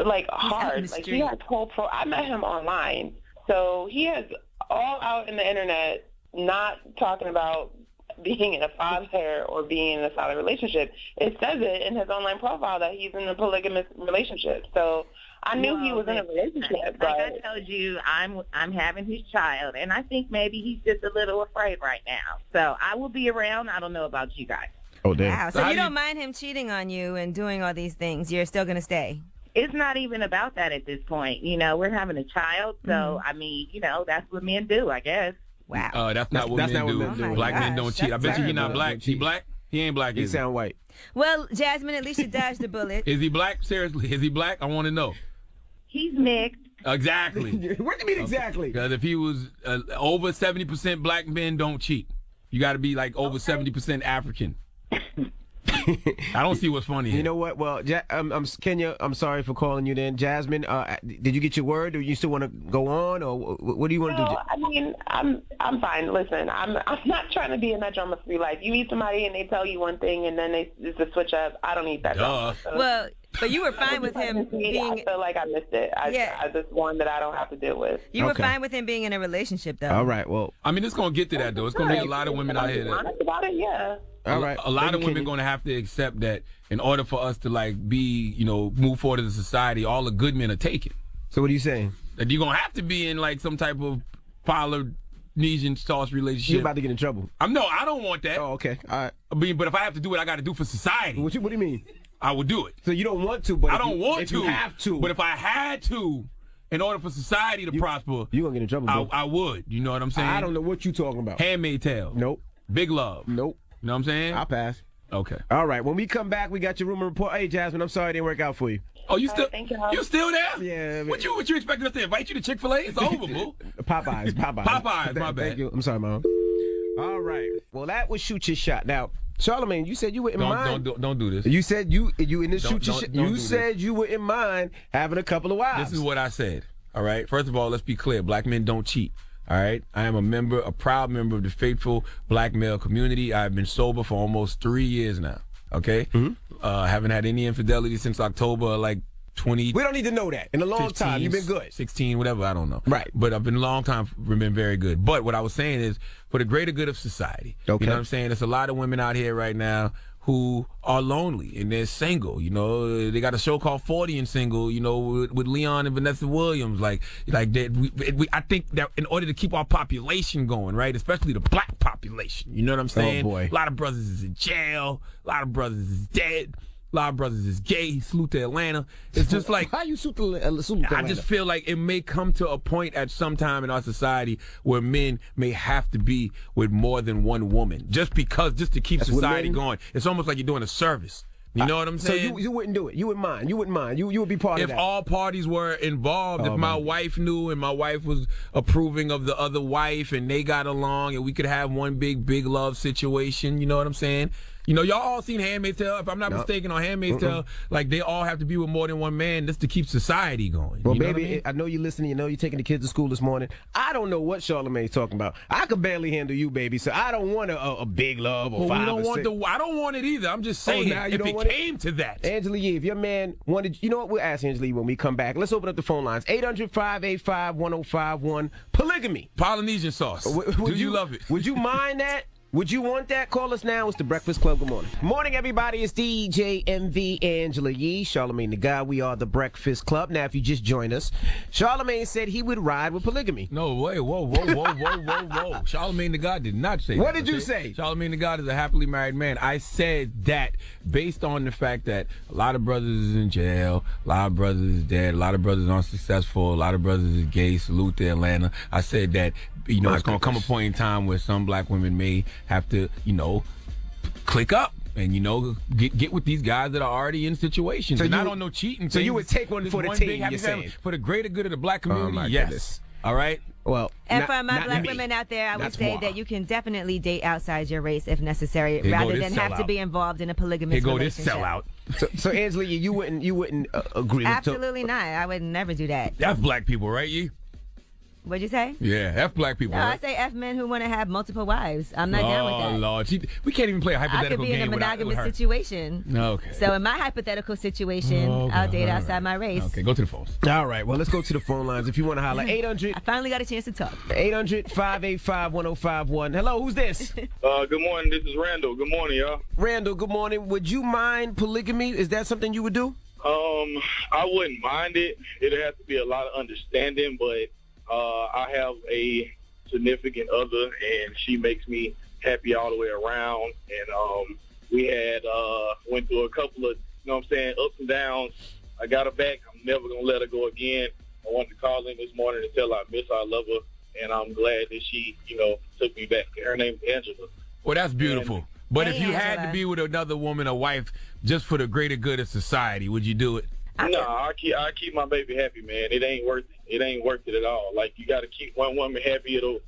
like, hard. Like, he has I met him online. So he is all out in the internet, not talking about being in a father or being in a solid relationship. It says it in his online profile that he's in a polygamous relationship. So I knew he was in a relationship. But like I told you, I'm having his child, and I think maybe he's just a little afraid right now. So I will be around. I don't know about you guys. Oh, damn. Wow. So you don't mind him cheating on you and doing all these things. You're still going to stay. It's not even about that at this point. You know, we're having a child, so, I mean, you know, that's what men do, I guess. Wow. That's not what men do. Oh Black men don't cheat. I bet you he's not black. He black? He ain't black, He is he? sound white. Well, Jasmine, at least you dodged the bullet. Is he black? Seriously, is he black? I want to know. He's mixed. Exactly. What do you mean exactly? Because if he was over 70% black men don't cheat. You got to be like over 70% African. I don't see what's funny here. You know what? Well, Kenya, I'm sorry for calling you then. Jasmine, did you get your word, or you still want to go on, or what do you want to do? I mean, I'm fine. Listen, I'm not trying to be in that drama-free life. You meet somebody and they tell you one thing, and then it's a switch up. I don't need that drama. So. Well, but you were fine with him being... I feel like I missed it. I just one that I don't have to deal with. You were fine with him being in a relationship, though. All right, well... I mean, it's going to get to that, though. It's going to be a lot of women out here that... Honest about it, yeah. All right. A lot of women going to have to accept that in order for us to, like, be, you know, move forward as a society, all the good men are taken. So what are you saying? That you're going to have to be in, like, some type of Polynesian sauce relationship. You're about to get in trouble. I don't want that. Oh, okay. All right. I mean, but if I have to do what I got to do for society. What do you mean? I would do it. So you don't want to, but I don't want to. You have to. But if I had to, in order for society to prosper, you're going to get in trouble, bro. I would. You know what I'm saying? I don't know what you're talking about. Handmaid's Tale. Nope. Big Love. Nope. You know what I'm saying? I'll pass. Okay. All right. When we come back, we got your rumor report. Hey, Jasmine, I'm sorry it didn't work out for you. Oh, you still? Thank you. You still there? Yeah. What you expecting us to invite you to Chick-fil-A? It's over, boo. Popeyes. Popeyes. My bad. Thank you. I'm sorry, Mom. All right. Well, that was Shoot Your Shot. Now, Charlamagne, you said you were in mind. Don't do this. You said you in this Shoot Your Shot. You said this. you were in mind having a couple of wives. This is what I said. All right. First of all, let's be clear. Black men don't cheat. All right. I am a proud member of the faithful black male community. I've been sober for almost 3 years now. Okay? Haven't had any infidelity since October, like 20. We don't need to know that. In a long time, you've been good. 16, whatever, I don't know. Right. But I've been a long time, been very good. But what I was saying is, for the greater good of society. Okay. You know what I'm saying? There's a lot of women out here right now who are lonely and they're single. You know, they got a show called 40 and Single, you know, with Leon and Vanessa Williams. I think that in order to keep our population going, right, especially the black population, you know what I'm saying? Oh, boy. A lot of brothers is in jail. A lot of brothers is dead. A lot of brothers is gay. Salute to Atlanta. It's just like, how you salute to Atlanta? I just feel like it may come to a point at some time in our society where men may have to be with more than one woman, just to keep society going. It's almost like you're doing a service. You know what I'm saying? So you wouldn't do it. You wouldn't mind. You wouldn't mind. You would be part of that. If all parties were involved, if my wife knew and my wife was approving of the other wife and they got along and we could have one big love situation, you know what I'm saying? You know, y'all all seen Handmaid's Tale. If I'm not mistaken, on Handmaid's Tale, like they all have to be with more than one man just to keep society going. Well, you know baby, I know you're listening. You know you're taking the kids to school this morning. I don't know what Charlamagne's talking about. I could barely handle you, baby. So I don't want a big love or 5 we don't or want 6. I don't want it either. I'm just saying if it came to that. Angela Yee, if your man wanted, you know what? We'll ask Angela Yee when we come back. Let's open up the phone lines. 800-585-1051. Polygamy. Polynesian sauce. Do you love it? Would you mind that? Would you want that? Call us now. It's the Breakfast Club. Good morning. Morning, everybody. It's DJ MV Angela Yee, Charlamagne the Guy. We are the Breakfast Club. Now, if you just joined us, Charlamagne said he would ride with polygamy. No way. Whoa. Charlamagne the Guy did not say that. What did you say? Charlamagne the God is a happily married man. I said that based on the fact that a lot of brothers is in jail, a lot of brothers is dead, a lot of brothers aren't successful, a lot of brothers is gay. Salute to Atlanta. I said that, you know, it's going to come a point in time where some black women may have to, you know, click up and, you know, get with these guys that are already in situations. So not on no cheating. So you would take one for the team, you're saying? For the greater good of the black community, yes. Goodness. All right? Well, and for my black women out there, I would say that you can definitely date outside your race if necessary, rather than have to be involved in a polygamous relationship. This sellout. So Angela, you wouldn't agree? Absolutely not. I would never do that. That's black people, right, Yee? What'd you say? Yeah, F black people. No, right? I say F men who want to have multiple wives. I'm not down with that. Oh, Lord. We can't even play a hypothetical game. I could be in a monogamous with situation. Okay. So in my hypothetical situation, I'll date outside my race. Okay, go to the phones. All right, well, let's go to the phone lines. If you want to holler, 800. I finally got a chance to talk. 800-585-1051. Hello, who's this? Good morning. This is Randall. Good morning, y'all. Randall, good morning. Would you mind polygamy? Is that something you would do? I wouldn't mind it. It'd have to be a lot of understanding, but I have a significant other, and she makes me happy all the way around. And we had went through a couple of, you know what I'm saying, ups and downs. I got her back. I'm never going to let her go again. I wanted to call in this morning to tell her I miss her, I love her, and I'm glad that she, you know, took me back. Her name's Angela. Well, that's beautiful. But if you had to be with another woman or wife just for the greater good of society, would you do it? No, I keep my baby happy, man. It ain't worth it. It ain't worth it at all. Like, you got to keep one woman happy. It'll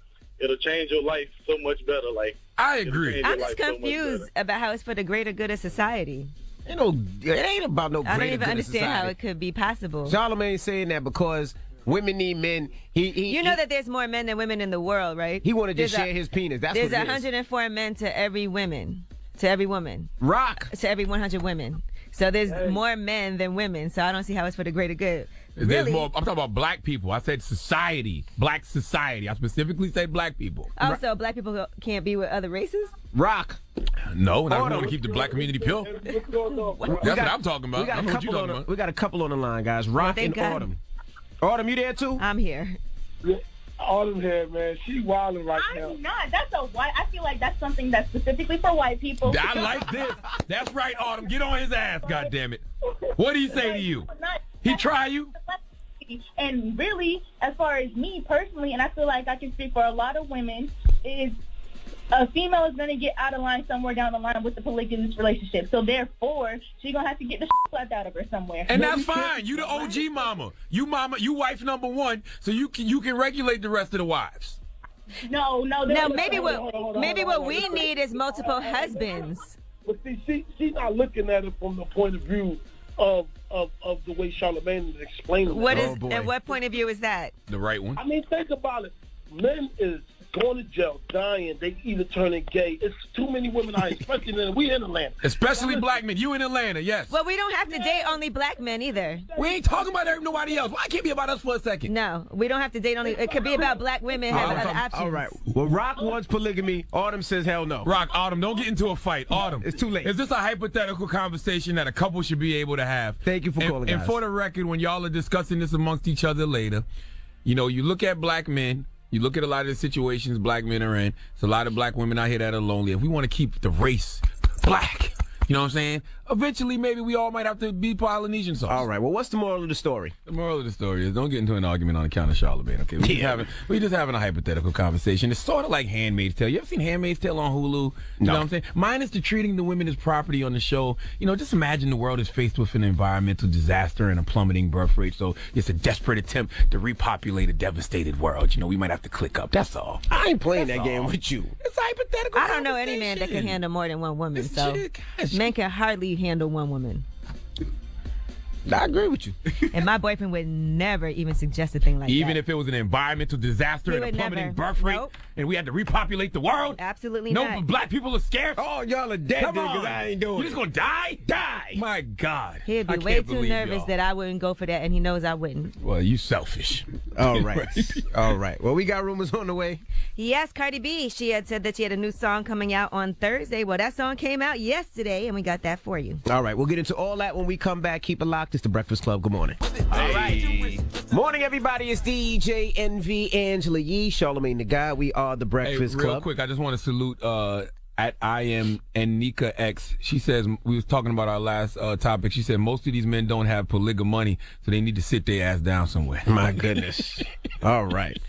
change your life so much better. Like, I agree. I'm just confused about how it's for the greater good of society. It ain't about no greater good of society. I don't even understand how it could be possible. Charlamagne's saying that because women need men. You know that there's more men than women in the world, right? He wanted to share his penis. That's what it is. There's 104 men to every woman. To every woman. Rock. To every 100 women. So there's more men than women. So I don't see how it's for the greater good. There's more. I'm talking about black people. I said society. Black society. I specifically said black people. Oh, so black people can't be with other races? Rock. No, I want to keep the black community pure. That's what I'm talking about. I know what you're talking about. We got a couple on the line, guys. Rock and Autumn. Autumn, you there too? I'm here. Yeah, Autumn here, man. She wilding right now. I'm not. That's a white. I feel like that's something that's specifically for white people. I like this. That's right, Autumn. Get on his ass, goddammit. What do he say to you? He try you? And really, as far as me personally, and I feel like I can speak for a lot of women, is a female is going to get out of line somewhere down the line with the polygamous relationship. So therefore, she's going to have to get the slapped out of her somewhere. And that's fine. You the OG mama. You wife number one, so you can regulate the rest of the wives. No. Maybe what we need is multiple husbands. But see, she's not looking at it from the point of view of the way Charlamagne is explaining it. And what point of view is that? The right one. I mean, think about it. Men is going to jail, dying. They either turning gay. It's too many women out here, especially we in Atlanta. Especially black men. You in Atlanta, yes. Well, we don't have to date only black men either. We ain't talking about nobody else. Why can't it be about us for a second? No, we don't have to date only. It could be about black women having other options. All right. Well, Rock wants polygamy. Autumn says hell no. Rock, Autumn, don't get into a fight. Autumn. It's too late. Is this a hypothetical conversation that a couple should be able to have? Thank you for calling, guys. And for the record, when y'all are discussing this amongst each other later, you know, you look at black men, you look at a lot of the situations black men are in. There's a lot of black women out here that are lonely. If we want to keep the race black, you know what I'm saying? Eventually, maybe we all might have to be Polynesian sauce. All right. Well, what's the moral of the story? The moral of the story is don't get into an argument on account of Charlamagne, okay? We just having a hypothetical conversation. It's sort of like Handmaid's Tale. You ever seen Handmaid's Tale on Hulu? You know what I'm saying? Minus the treating the women as property on the show. You know, just imagine the world is faced with an environmental disaster and a plummeting birth rate. So it's a desperate attempt to repopulate a devastated world. You know, we might have to click up. That's all. I ain't playing that game with you. It's a hypothetical I don't know any man that can handle more than one woman. So men can hardly handle one woman. I agree with you. And my boyfriend would never even suggest a thing like that. Even if it was an environmental disaster and a plummeting birth rate, and we had to repopulate the world? Absolutely not. No, black people are scared. Oh, y'all are dead because I ain't doing it. You just gonna die? Die. My God. He'd be way too nervous that I wouldn't go for that, and he knows I wouldn't. Well, you selfish. All right. All right. Well, we got rumors on the way. Yes, Cardi B. She had said that she had a new song coming out on Thursday. Well, that song came out yesterday, and we got that for you. All right. We'll get into all that when we come back. Keep it locked. It's the Breakfast Club. Good morning. All right. Morning, everybody. It's DJ NV, Angela Yee, Charlamagne the Guy. We are the Breakfast Club. Real quick, I just want to salute at I am and Nika X. She says, we was talking about our last topic. She said most of these men don't have polygamy, so they need to sit their ass down somewhere. My goodness. All right.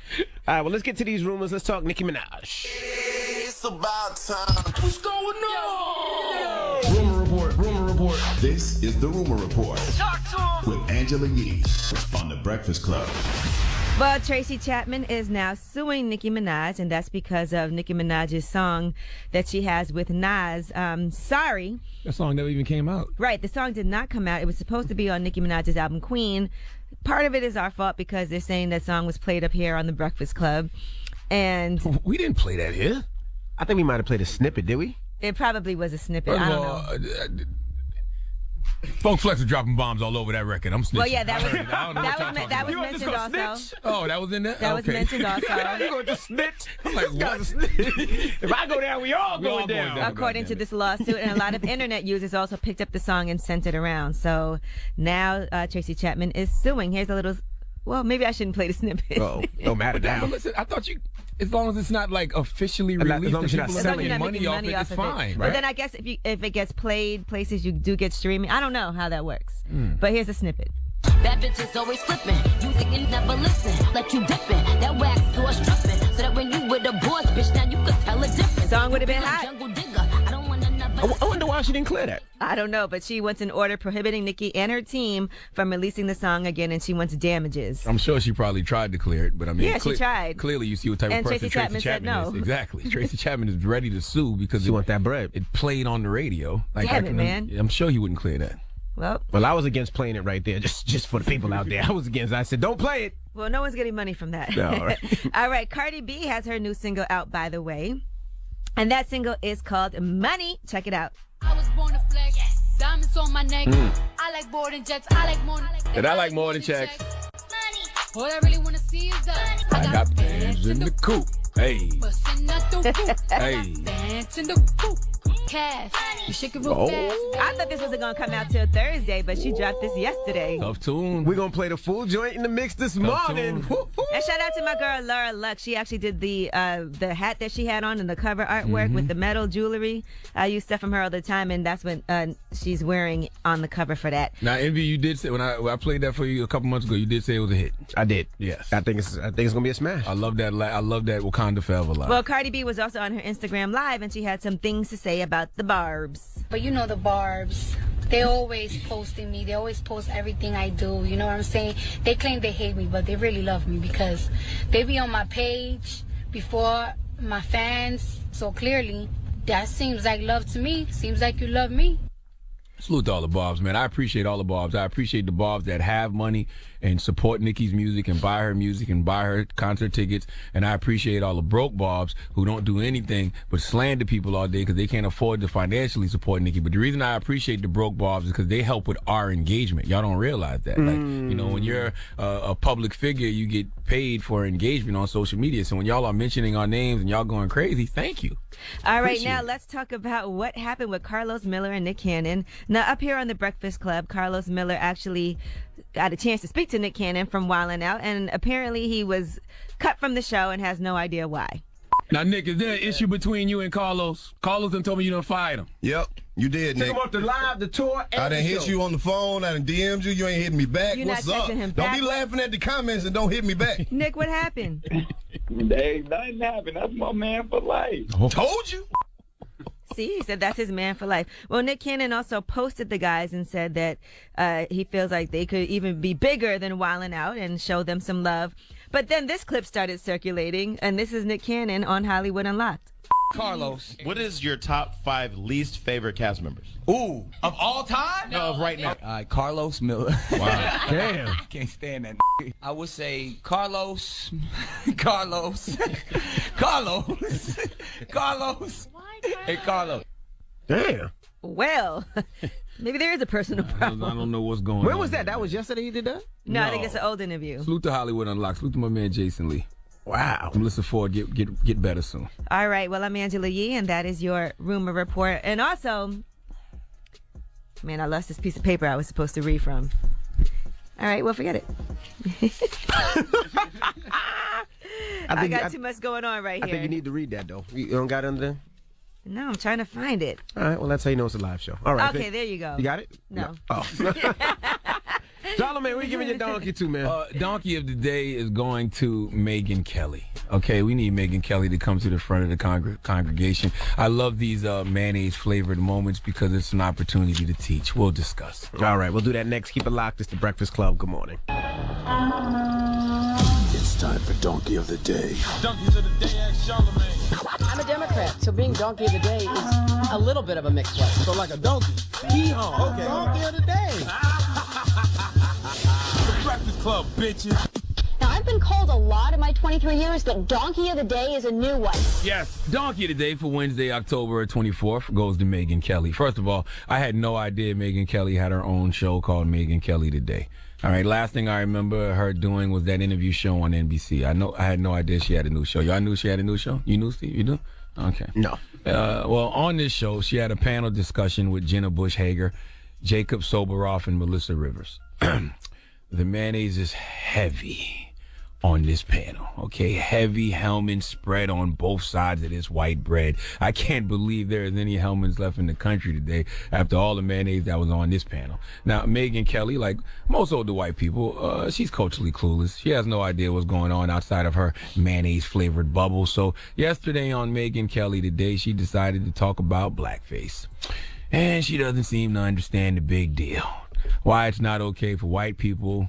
All right, well, let's get to these rumors. Let's talk Nicki Minaj. It's about time. What's going on? Rumor report. Rumor report. This is the Rumor Report. Talk to him. With Angela Yee on the Breakfast Club. Well, Tracy Chapman is now suing Nicki Minaj, and that's because of Nicki Minaj's song that she has with Nas, Sorry. That song never even came out. Right, the song did not come out. It was supposed to be on Nicki Minaj's album Queen. Part of it is our fault because they're saying that song was played up here on the Breakfast Club. And we didn't play that here. I think we might have played a snippet, did we? It probably was a snippet. I don't know. Funk Flex is dropping bombs all over that record. I'm snitching. Well, yeah, that was mentioned also. Snitch? Oh, that was in there? That was mentioned also. You going to snitch? I'm like, what? If I go down, we all going down. According to this lawsuit, and a lot of internet users also picked up the song and sent it around. So now Tracy Chapman is suing. Here's a little. Well, maybe I shouldn't play the snippet. Oh, no matter now. But listen, I thought as long as it's not like officially released, as long as you're not selling money off it, it's fine. Right? But then I guess if it gets played places, you do get streaming. I don't know how that works. But here's a snippet. Bad bitches always flipping, music and never listen, let you dipping, that wax sauce dripping, so that when you with a boss bitch, now you could tell a difference. Song would have been hot. Jungle digger, I don't want another. I wonder why she didn't clear that. I don't know, but she wants an order prohibiting Nicki and her team from releasing the song again, and she wants damages. I'm sure she probably tried to clear it, but I mean, yeah, she tried. Clearly, you see what type of person Tracy Chapman is. Exactly. Tracy Chapman is ready to sue because she want that bread. It played on the radio. Damn it, man. I'm sure he wouldn't clear that. Well, I was against playing it right there, just for the people out there. I was against. I said, don't play it. Well, no one's getting money from that. No, all right. All right. Cardi B has her new single out, by the way, and that single is called Money. Check it out. I was born to flex. Yes. Diamonds on my neck. I like boarding jets. I like more. And I like more than checks. All I really want to see is that I got bands in the coop. Hey. Bustin' out the roof. Hey. Bands in the coop. Cash. You shake it real fast. I thought this wasn't going to come out till Thursday, but she dropped this yesterday. Tough tune. We're going to play the full joint in the mix this morning. And shout out to my girl, Laura Luck. She actually did the hat that she had on and the cover artwork with the metal jewelry. I use stuff from her all the time, and that's what she's wearing on the cover for that. Now, Envy, you did say, when I played that for you a couple months ago, you did say it was a hit. I did. Yes. I think it's going to be a smash. I love that Wakanda Forever line. Well, Cardi B was also on her Instagram Live, and she had some things to say about the Barbs. But you know the Barbs, they always posting me. They always post everything I do. You know what I'm saying? They claim they hate me, but they really love me because they be on my page before my fans. So clearly, that seems like love to me. Seems like you love me. Salute to all the Barbs, man. I appreciate all the Barbs. I appreciate the Barbs that have money and support Nicki's music and buy her music and buy her concert tickets. And I appreciate all the broke bobs who don't do anything but slander people all day because they can't afford to financially support Nicki. But the reason I appreciate the broke bobs is because they help with our engagement. Y'all don't realize that. Like, you know, when you're a public figure, you get paid for engagement on social media. So when y'all are mentioning our names and y'all going crazy, thank you. All right, now let's talk about what happened with Carlos Miller and Nick Cannon. Now, up here on the Breakfast Club, Carlos Miller actually got a chance to speak to Nick Cannon from Wildin' Out, and apparently he was cut from the show and has no idea why. Now, Nick, is there an issue between you and Carlos? Carlos done told me you done fired him. Yep, you did, Nick. Took him off the live, the tour, and I done hit you on the phone. I done DM'd you. You ain't hitting me back. You're What's not up? texting him Don't back. be laughing at the comments and don't hit me back. Nick, what happened? Hey, nothing happened. That's my man for life. Told you. See, he said that's his man for life. Well, Nick Cannon also posted the guys and said that he feels like they could even be bigger than Wildin' Out and show them some love. But then this clip started circulating, and this is Nick Cannon on Hollywood Unlocked. Carlos, what is your top 5 least favorite cast members? Ooh, of all time? No, of right now. Carlos Miller. Wow. Damn. Can't stand that. I would say Carlos. Hey, Carlos. Damn. Well, maybe there is a personal problem. I don't know what's going on. When was that? That was yesterday you did that? No, I think it's an old interview. Salute to Hollywood Unlocked. Salute to my man Jason Lee. Wow. Melissa Ford, get better soon. All right, well, I'm Angela Yee, and that is your rumor report. And also, man, I lost this piece of paper I was supposed to read from. All right, well, forget it. I got too much going on right here. I think you need to read that, though. You don't got it under there? No, I'm trying to find it. All right, well, that's how you know it's a live show. All right. Okay, there you go. You got it? No. Oh. Charlamagne, what are you giving your donkey to, man? Donkey of the day is going to Megyn Kelly. Okay, we need Megyn Kelly to come to the front of the congregation. I love these mayonnaise-flavored moments because it's an opportunity to teach. We'll discuss. All right, we'll do that next. Keep it locked. It's the Breakfast Club. Good morning. It's time for Donkey of the Day. Donkeys of the day, ask Charlamagne. I'm a Democrat, so being Donkey of the Day is a little bit of a mixed one. So like a donkey. Hee-haw. Okay. Donkey of the Day. The Breakfast Club, bitches. Now, I've been called a lot in my 23 years, but Donkey of the Day is a new one. Yes, Donkey of the Day for Wednesday, October 24th goes to Megyn Kelly. First of all, I had no idea Megyn Kelly had her own show called Megyn Kelly Today. All right, last thing I remember her doing was that interview show on NBC. I had no idea she had a new show. Y'all knew she had a new show? You knew, Steve? You knew? Okay. No. Well, on this show, she had a panel discussion with Jenna Bush Hager, Jacob Soboroff, and Melissa Rivers. The mayonnaise is heavy on this panel, okay? Heavy Hellman spread on both sides of this white bread. I can't believe there is any Hellmans left in the country today after all the mayonnaise that was on this panel. Now, Megyn Kelly, like most older white people, she's culturally clueless. She has no idea what's going on outside of her mayonnaise-flavored bubble. So yesterday on Megyn Kelly Today, she decided to talk about blackface. And she doesn't seem to understand the big deal. Why it's not okay for white people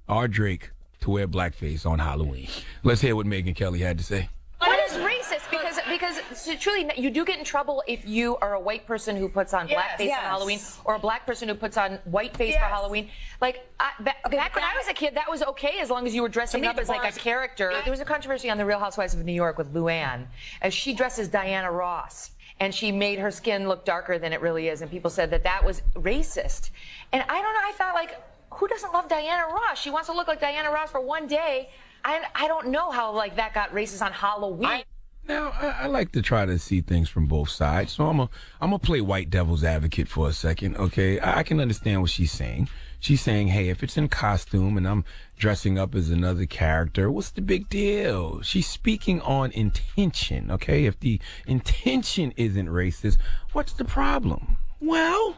or Drake to wear blackface on Halloween. Let's hear what Megyn Kelly had to say. What is racist? Because so truly, you do get in trouble if you are a white person who puts on blackface on Halloween, or a black person who puts on whiteface for Halloween. Like back when I was a kid, that was okay as long as you were dressing up as like a character. There was a controversy on The Real Housewives of New York with Luann, as she dressed as Diana Ross, and she made her skin look darker than it really is, and people said that was racist. And I don't know. I thought, like, who doesn't love Diana Ross? She wants to look like Diana Ross for one day. I don't know how like that got racist on Halloween. Now, I like to try to see things from both sides, so I'm gonna play white devil's advocate for a second, okay? I can understand what she's saying. She's saying, hey, if it's in costume and I'm dressing up as another character, what's the big deal? She's speaking on intention, okay? If the intention isn't racist, what's the problem? Well,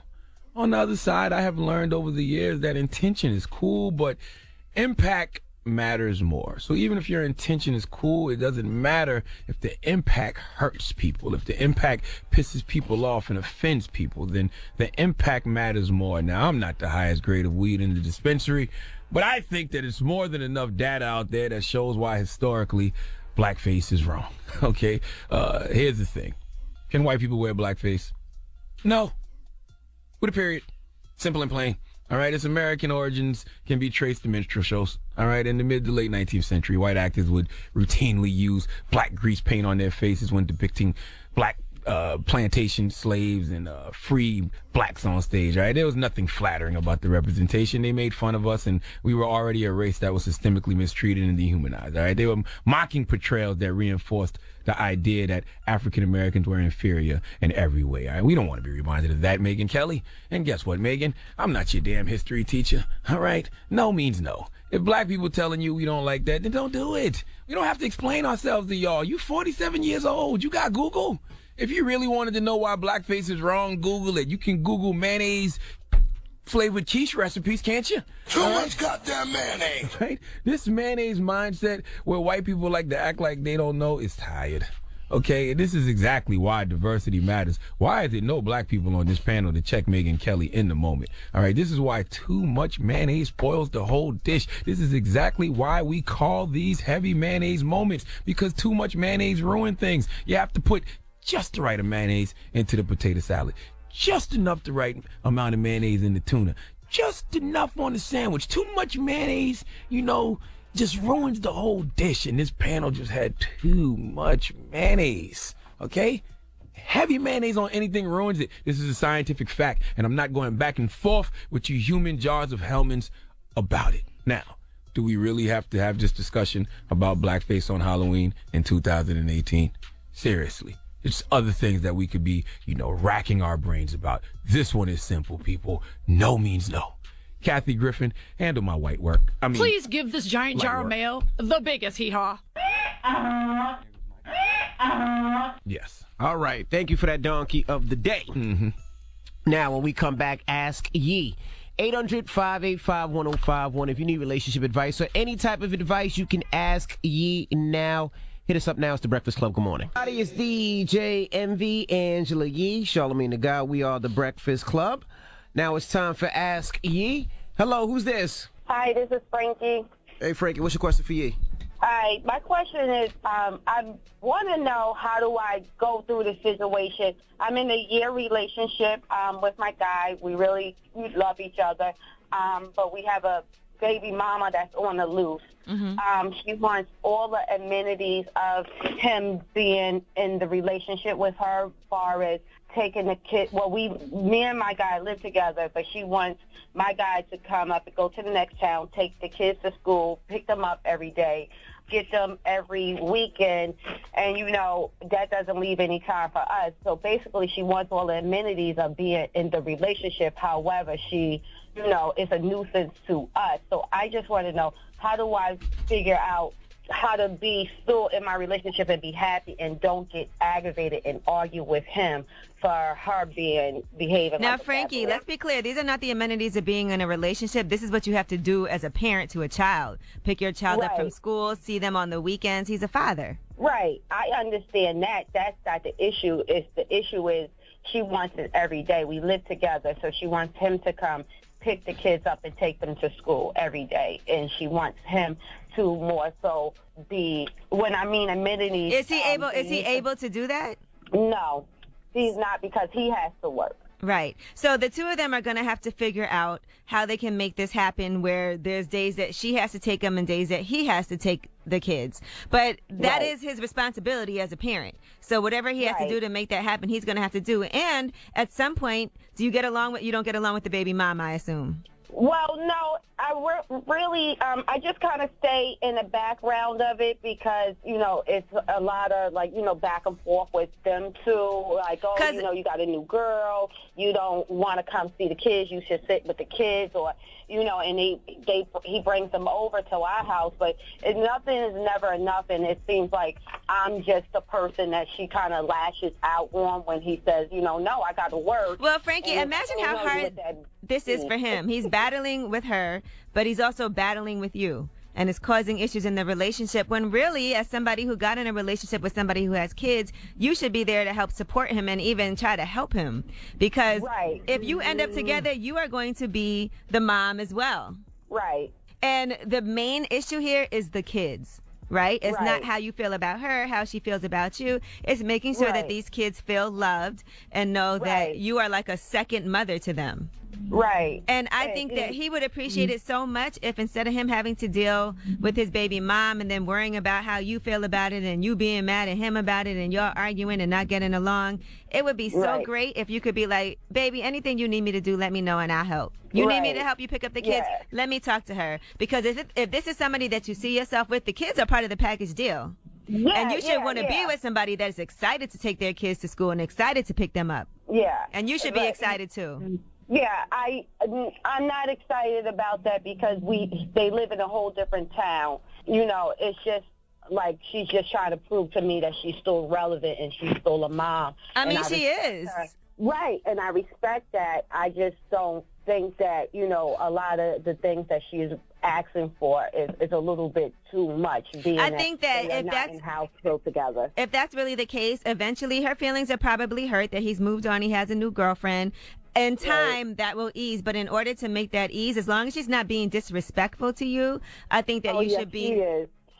on the other side, I have learned over the years that intention is cool, but impact matters more. So even if your intention is cool, it doesn't matter if the impact hurts people. If the impact pisses people off and offends people, then the impact matters more. Now, I'm not the highest grade of weed in the dispensary, but I think that it's more than enough data out there that shows why historically blackface is wrong. Okay? Here's the thing. Can white people wear blackface? No. With a period. Simple and plain. All right, its American origins can be traced to minstrel shows. All right, in the mid to late 19th century, white actors would routinely use black grease paint on their faces when depicting black plantation slaves and free blacks on stage. All right, there was nothing flattering about the representation. They made fun of us, and we were already a race that was systemically mistreated and dehumanized. All right, they were mocking portrayals that reinforced the idea that African Americans were inferior in every way. All right, we don't want to be reminded of that, Megyn Kelly. And guess what, Megyn? I'm not your damn history teacher. All right, no means no. If black people telling you we don't like that, then don't do it. We don't have to explain ourselves to y'all. You 47 years old. You got Google. If you really wanted to know why blackface is wrong, Google it. You can Google mayonnaise flavored quiche recipes, can't you? Too much goddamn mayonnaise. Right? This mayonnaise mindset where white people like to act like they don't know is tired. Okay, and this is exactly why diversity matters. Why is it no black people on this panel to check Megyn Kelly in the moment? All right, this is why too much mayonnaise spoils the whole dish. This is exactly why we call these heavy mayonnaise moments, because too much mayonnaise ruins things. You have to put just the right of mayonnaise into the potato salad. Just enough the right amount of mayonnaise in the tuna. Just enough on the sandwich. Too much mayonnaise, just ruins the whole dish. And this panel just had too much mayonnaise. Okay? Heavy mayonnaise on anything ruins it. This is a scientific fact. And I'm not going back and forth with you human jars of Hellmann's about it. Now, do we really have to have this discussion about blackface on Halloween in 2018? Seriously. There's other things that we could be, racking our brains about. This one is simple, people. No means no. Kathy Griffin, handle my white work. Please give this giant jar of mayo the biggest hee-haw. Yes. All right. Thank you for that donkey of the day. Mm-hmm. Now, when we come back, Ask Ye. 800-585-1051. If you need relationship advice or any type of advice, you can ask Ye now. Hit us up now. It's The Breakfast Club. Good morning. Howdy, it's DJ MV, Angela Yee, Charlamagne the God. We are The Breakfast Club. Now it's time for Ask Yee. Hello, who's this? Hi, this is Frankie. Hey, Frankie, what's your question for Yee? Hi, my question is, I want to know, how do I go through the situation? I'm in a year relationship with my guy. We love each other, but we have a baby mama that's on the loose. Mm-hmm. She wants all the amenities of him being in the relationship with her, as far as taking the kid. Well, me and my guy live together, but she wants my guy to come up and go to the next town, take the kids to school, pick them up every day, get them every weekend, and that doesn't leave any time for us. So basically she wants all the amenities of being in the relationship. However, she is a nuisance to us. So I just want to know, how do I figure out how to be still in my relationship and be happy and don't get aggravated and argue with him for her behaving now, like Frankie, let's be clear. These are not the amenities of being in a relationship. This is what you have to do as a parent to a child. Pick your child up from school, see them on the weekends. He's a father. Right. I understand that. That's not the issue. The issue is she wants it every day. We live together, so she wants him to come pick the kids up and take them to school every day, and she wants him to more so when I mean amenities. Is he able to do that? No, he's not, because he has to work. Right. So the two of them are going to have to figure out how they can make this happen, where there's days that she has to take them and days that he has to take the kids. But that is his responsibility as a parent. So whatever he has to do to make that happen, he's going to have to do. And at some point, you don't get along with the baby mom, I assume. Well, no, I just kind of stay in the background of it, because, it's a lot of, back and forth with them, too. Like, you got a new girl, you don't want to come see the kids, you should sit with the kids, or, and he brings them over to our house, but nothing is never enough, and it seems like I'm just the person that she kind of lashes out on when he says, no, I got to work. Well, Frankie, imagine how hard this is for him. He's battling with her, but he's also battling with you, and it's causing issues in the relationship, when really, as somebody who got in a relationship with somebody who has kids, you should be there to help support him and even try to help him, because if you end up together, you are going to be the mom as well. Right. And the main issue here is the kids. Right? It's not how you feel about her, how she feels about you. It's making sure that these kids feel loved and know that you are like a second mother to them. Right. And I think that he would appreciate it so much if instead of him having to deal with his baby mom and then worrying about how you feel about it and you being mad at him about it and y'all arguing and not getting along, it would be so great if you could be like, baby, anything you need me to do, let me know and I'll help. You need me to help you pick up the kids? Yeah. Let me talk to her. Because if this is somebody that you see yourself with, the kids are part of the package deal. Yeah, and you should want to be with somebody that is excited to take their kids to school and excited to pick them up. Yeah. And you should be excited too. Yeah, I'm not excited about that because they live in a whole different town. You know, it's just like she's just trying to prove to me that she's still relevant and she's still a mom. I mean, she is. Right, and I respect that. I just don't think that, you know, a lot of the things that she is asking for is a little bit too much. I think that if that's in-house still together. If that's really the case, eventually her feelings are probably hurt that he's moved on. He has a new girlfriend. In time, that will ease. But in order to make that ease, as long as she's not being disrespectful to you, I think that you should be.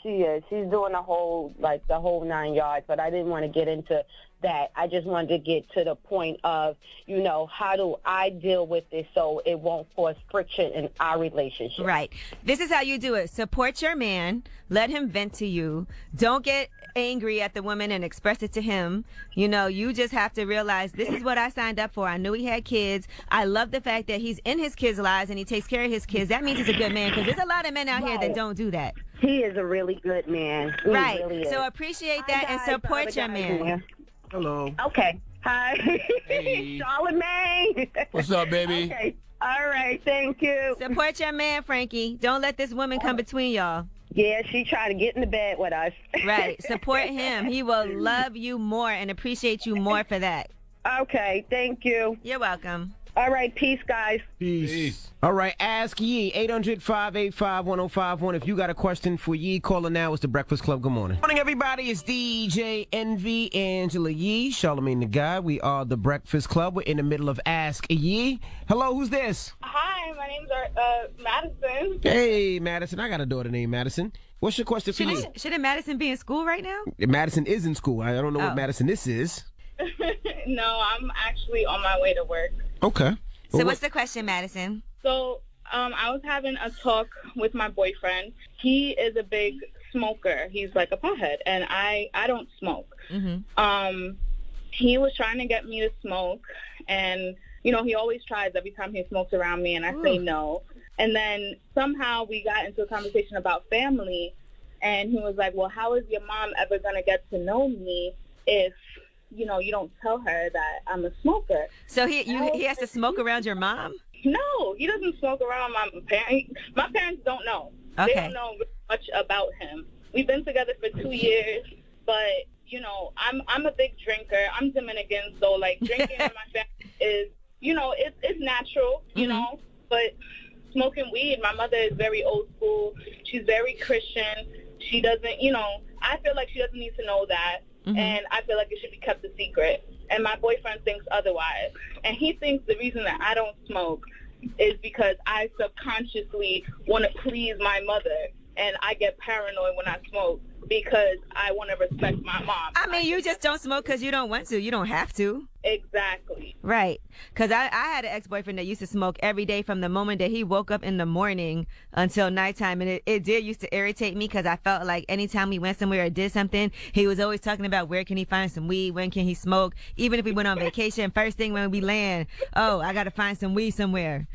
She is. She's doing the whole 9 yards. But I didn't want to get into that. I just wanted to get to the point of, you know, how do I deal with this so it won't cause friction in our relationship. Right. This is how you do it. Support your man. Let him vent to you. Don't get angry at the woman and express it to him. You know, you just have to realize this is what I signed up for. I knew he had kids. I love the fact that he's in his kids' lives and he takes care of his kids. That means he's a good man because there's a lot of men out here that don't do that. He is a really good man. He really is. So appreciate that and support your man. Hello. Okay. Hi. Hey. Charlamagne. What's up, baby? Okay. All right. Thank you. Support your man, Frankie. Don't let this woman come between y'all. Yeah, she tried to get in the bed with us. Right. Support him. He will love you more and appreciate you more for that. Okay. Thank you. You're welcome. All right. Peace, guys. Peace. All right. Ask Yee. 800-585-1051. If you got a question for Yee, call her now. It's The Breakfast Club. Good morning. Morning, everybody. It's DJ Envy, Angela Yee, Charlamagne the Guy. We are The Breakfast Club. We're in the middle of Ask Yee. Hello, who's this? Hi, my name's Madison. Hey, Madison. I got a daughter named Madison. What's your question for Yee? Shouldn't Madison be in school right now? Madison is in school. I don't know what Madison this is. No, I'm actually on my way to work. Okay. So what's the question, Madison? So I was having a talk with my boyfriend. He is a big smoker. He's like a pothead, and I don't smoke. Mm-hmm. He was trying to get me to smoke, and, you know, he always tries every time he smokes around me, and I say no. And then somehow we got into a conversation about family, and he was like, well, how is your mom ever going to get to know me if, you know, you don't tell her that I'm a smoker? So he has to smoke around your mom? No, he doesn't smoke around my parents. My parents don't know. Okay. They don't know much about him. We've been together for 2 years, but, you know, I'm a big drinker. I'm Dominican, so, like, drinking in my family is, you know, it's natural, you know, but smoking weed, my mother is very old school. She's very Christian. She doesn't, you know, I feel like she doesn't need to know that. And I feel like it should be kept a secret. And my boyfriend thinks otherwise. And he thinks the reason that I don't smoke is because I subconsciously want to please my mother. And I get paranoid when I smoke because I want to respect my mom. I mean, you just don't smoke because you don't want to. You don't have to. Exactly. Right. Because I had an ex-boyfriend that used to smoke every day from the moment that he woke up in the morning until nighttime. And it did used to irritate me because I felt like anytime we went somewhere or did something, he was always talking about where can he find some weed, when can he smoke. Even if we went on vacation, first thing when we land, I got to find some weed somewhere.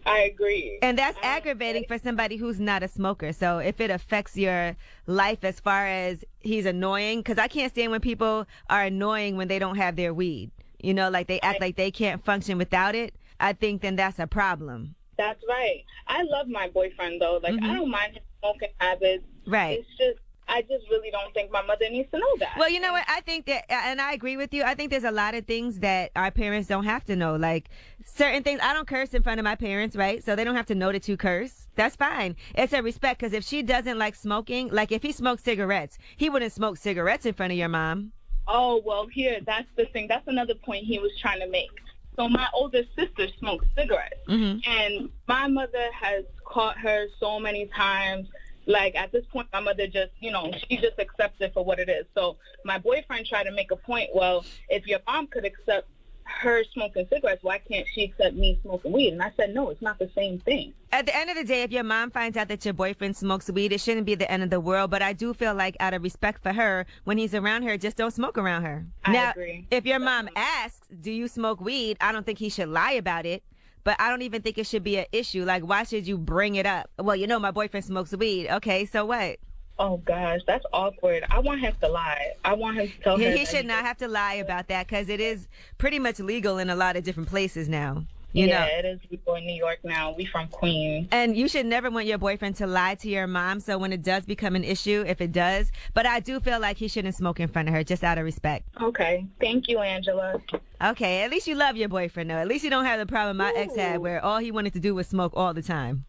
I agree. And that's aggravating for somebody who's not a smoker. So if it affects your life as far as he's annoying, because I can't stand when people are annoying when they don't have their weed. You know, like they act like they can't function without it. I think then that's a problem. That's right. I love my boyfriend, though. Like, I don't mind his smoking habits. Right. It's just, I just really don't think my mother needs to know that. Well, you know what? I think that, and I agree with you, I think there's a lot of things that our parents don't have to know. Like, certain things, I don't curse in front of my parents, right? So they don't have to know that you curse. That's fine. It's a respect, because if she doesn't like smoking, like if he smoked cigarettes, he wouldn't smoke cigarettes in front of your mom. Oh, well, here, that's the thing. That's another point he was trying to make. So my older sister smokes cigarettes, and my mother has caught her so many times. Like, at this point, my mother just, you know, she just accepts it for what it is. So my boyfriend tried to make a point, well, if your mom could accept her smoking cigarettes, why can't she accept me smoking weed? And I said, no, it's not the same thing. At the end of the day, if your mom finds out that your boyfriend smokes weed, it shouldn't be the end of the world. But I do feel like out of respect for her, when he's around her, just don't smoke around her. I agree. If your mom asks, do you smoke weed? I don't think he should lie about it. But I don't even think it should be an issue. Like, why should you bring it up? Well, you know, my boyfriend smokes weed. Okay, so what? Oh, gosh, that's awkward. I want him to lie. I want him to tell her. He should not have to lie about that because it is pretty much legal in a lot of different places now. You know? It is legal in New York now. We from Queens. And you should never want your boyfriend to lie to your mom. So when it does become an issue, if it does, but I do feel like he shouldn't smoke in front of her, just out of respect. Okay. Thank you, Angela. Okay. At least you love your boyfriend, though. At least you don't have the problem my ex had where all he wanted to do was smoke all the time.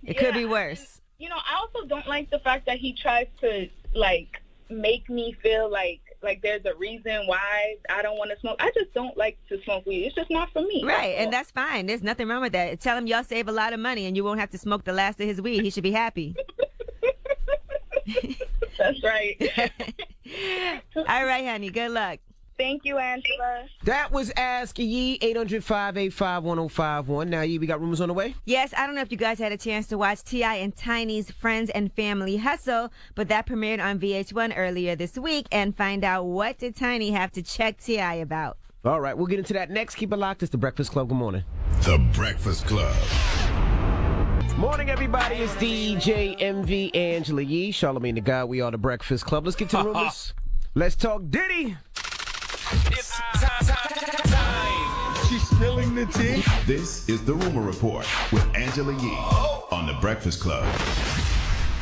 It could be worse. You know, I also don't like the fact that he tries to, like, make me feel like there's a reason why I don't want to smoke. I just don't like to smoke weed. It's just not for me. Right, and that's fine. There's nothing wrong with that. Tell him y'all save a lot of money and you won't have to smoke the last of his weed. He should be happy. That's right. All right, honey. Good luck. Thank you, Angela. That was Ask Yee, 800-585-1051. Now, Yee, we got rumors on the way? Yes, I don't know if you guys had a chance to watch T.I. and Tiny's Friends and Family Hustle, but that premiered on VH1 earlier this week. And find out what did Tiny have to check T.I. about. All right, we'll get into that next. Keep it locked. It's The Breakfast Club. Good morning. The Breakfast Club. Morning, everybody. It's DJ MV, Angela Yee, Charlamagne the God. We are The Breakfast Club. Let's get to the rumors. Let's talk Diddy. It's time. She's spilling the tea. This is the Rumor Report with Angela Yee on The Breakfast Club.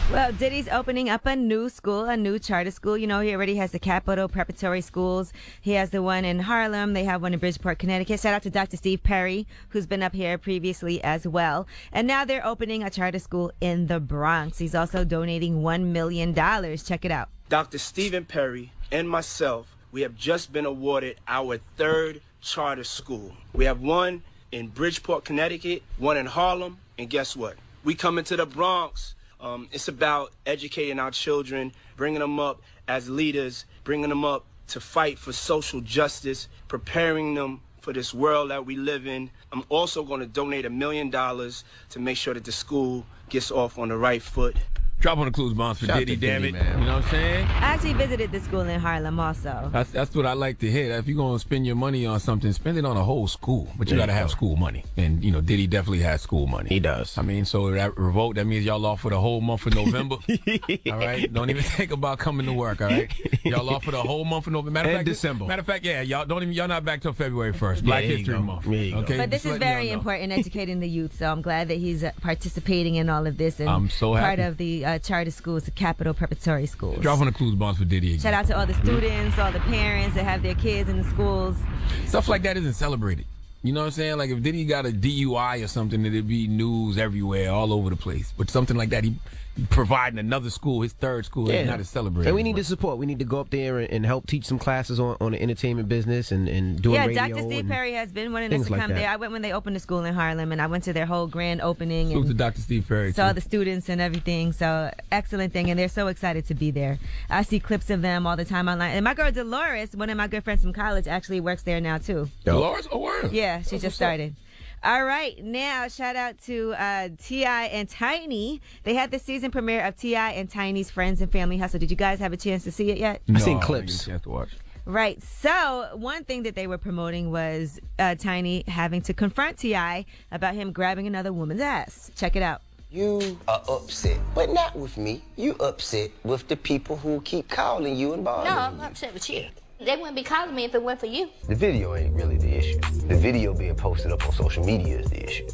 Well, Diddy's opening up a new school, a new charter school. You know, he already has the Capital Preparatory Schools. He has the one in Harlem. They have one in Bridgeport, Connecticut. Shout out to Dr. Steve Perry, who's been up here previously as well. And now they're opening a charter school in the Bronx. He's also donating $1 million. Check it out. Dr. Stephen Perry and myself, we have just been awarded our third charter school. We have one in Bridgeport, Connecticut, one in Harlem, and guess what? We come into the Bronx. It's about educating our children, bringing them up as leaders, bringing them up to fight for social justice, preparing them for this world that we live in. I'm also going to donate $1 million to make sure that the school gets off on the right foot. Drop on the clues bombs for Diddy, damn it. Man. You know what I'm saying? I actually visited the school in Harlem also. That's what I like to hear. If you're going to spend your money on something, spend it on a whole school. But you got to have school money. And, you know, Diddy definitely has school money. He does. I mean, so that revolt, that means y'all off for the whole month of November. All right? Don't even think about coming to work, all right? Y'all off for the whole month of November. Matter of fact, yeah, y'all not back till February 1st. Black History Month. Okay? But this is very important, educating the youth. So I'm glad that he's participating in all of this. And I'm so happy. Part of the charter schools. Capital Preparatory Schools. Drop on the clues bombs for Diddy again. Shout out to all the students, all the parents that have their kids in the schools. Stuff like that isn't celebrated. You know what I'm saying? Like if Diddy got a DUI or something, it'd be news everywhere, all over the place. But something like that, he providing another school, his third school, is not as celebrated. And we need the support. We need to go up there and help teach some classes on the entertainment business and doing radio. Yeah, Dr. Steve Perry has been wanting us to come there. I went when they opened the school in Harlem, and I went to their whole grand opening. Salute to Dr. Steve Perry. Saw the students and everything. So excellent thing, and they're so excited to be there. I see clips of them all the time online. And my girl Dolores, one of my good friends from college, actually works there now too. Dolores? Oh, wow. Yeah, she just started. All right, now shout out to T.I. and Tiny. They had the season premiere of T.I. and Tiny's Friends and Family Hustle. Did you guys have a chance to see it yet? I've seen clips. I didn't get a chance to watch. Right. So one thing that they were promoting was Tiny having to confront T.I. about him grabbing another woman's ass. Check it out. You are upset, but not with me. You upset with the people who keep calling you and bothering you. No, I'm upset with you. They wouldn't be calling me if it weren't for you. The video ain't really the issue. The video being posted up on social media is the issue.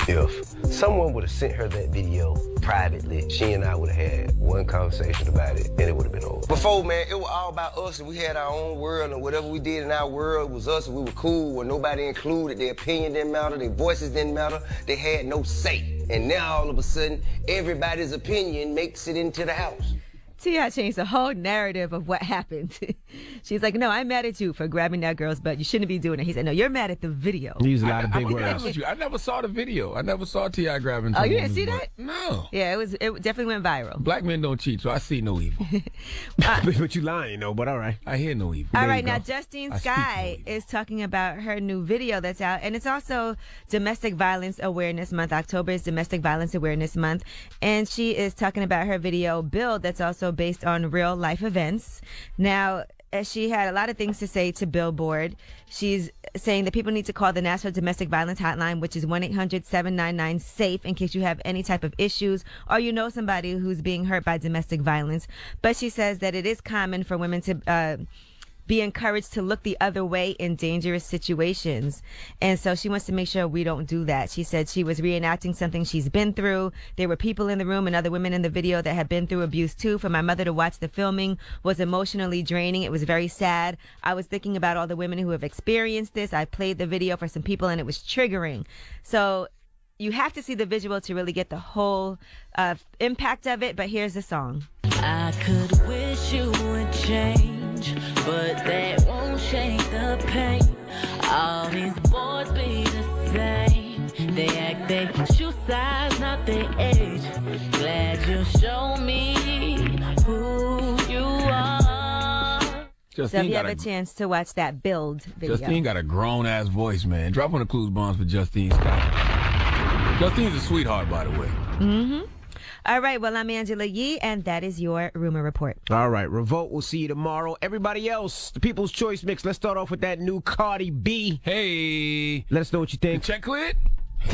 If someone would have sent her that video privately, she and I would have had one conversation about it, and it would have been over. Before, man, it was all about us, and we had our own world, and whatever we did in our world was us, and we were cool, where nobody included. Their opinion didn't matter, their voices didn't matter, they had no say. And now, all of a sudden, everybody's opinion makes it into the house. T.I. changed the whole narrative of what happened. She's like, no, I'm mad at you for grabbing that girl's butt. You shouldn't be doing it. He said, no, you're mad at the video. He used a lot of big words. I never saw the video. I never saw T.I. grabbing. Oh, you didn't see that? No. Yeah, it definitely went viral. Black men don't cheat, so I see no evil. But you lying, though, but all right. I hear no evil. All right, now Justine Skye is talking about her new video that's out, and it's also Domestic Violence Awareness Month. October is Domestic Violence Awareness Month, and she is talking about her video Build that's also based on real life events. Now, she had a lot of things to say to Billboard. She's saying that people need to call the National Domestic Violence Hotline, which is 1-800-799-SAFE, in case you have any type of issues or you know somebody who's being hurt by domestic violence. But she says that it is common for women to be encouraged to look the other way in dangerous situations. And so she wants to make sure we don't do that. She said she was reenacting something she's been through. There were people in the room and other women in the video that had been through abuse too. For my mother to watch the filming was emotionally draining. It was very sad. I was thinking about all the women who have experienced this. I played the video for some people and it was triggering. So you have to see the visual to really get the whole impact of it. But here's the song. I could wish you would change, but that won't change the pain. All these boys be the same. They act they choose size, not their age. Glad you show me who you are. So if you have a chance to watch that Build video. Justine got a grown-ass voice, man. Drop on the clues bombs for Justine Skye. Justine's a sweetheart, by the way. Mm-hmm. All right, well, I'm Angela Yee, and that is your Rumor Report. All right, Revolt, we'll see you tomorrow. Everybody else, the People's Choice Mix. Let's start off with that new Cardi B. Hey. Let us know what you think. The check cleared?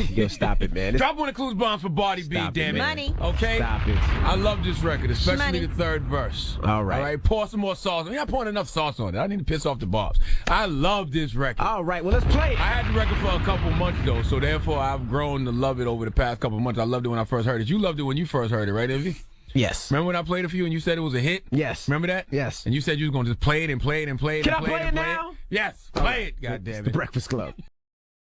Yo, stop it, man. Drop on the clues bombs for Cardi B, damn it. Money. Okay? Stop it. I love this record, especially Money. the third verse. All right. All right, pour some more sauce. You're not pouring enough sauce on it. I need to piss off the bobs. I love this record. All right, well, let's play it. I had the record for a couple months, though, so therefore I've grown to love it over the past couple months. I loved it when I first heard it. You loved it when you first heard it, right, Envy? Yes. Remember when I played it for you and you said it was a hit? Yes. Remember that? Yes. And you said you was going to just play it and play it and play it Can and I play play it and it play now? it? Yes. Play it, goddammit. The Breakfast Club.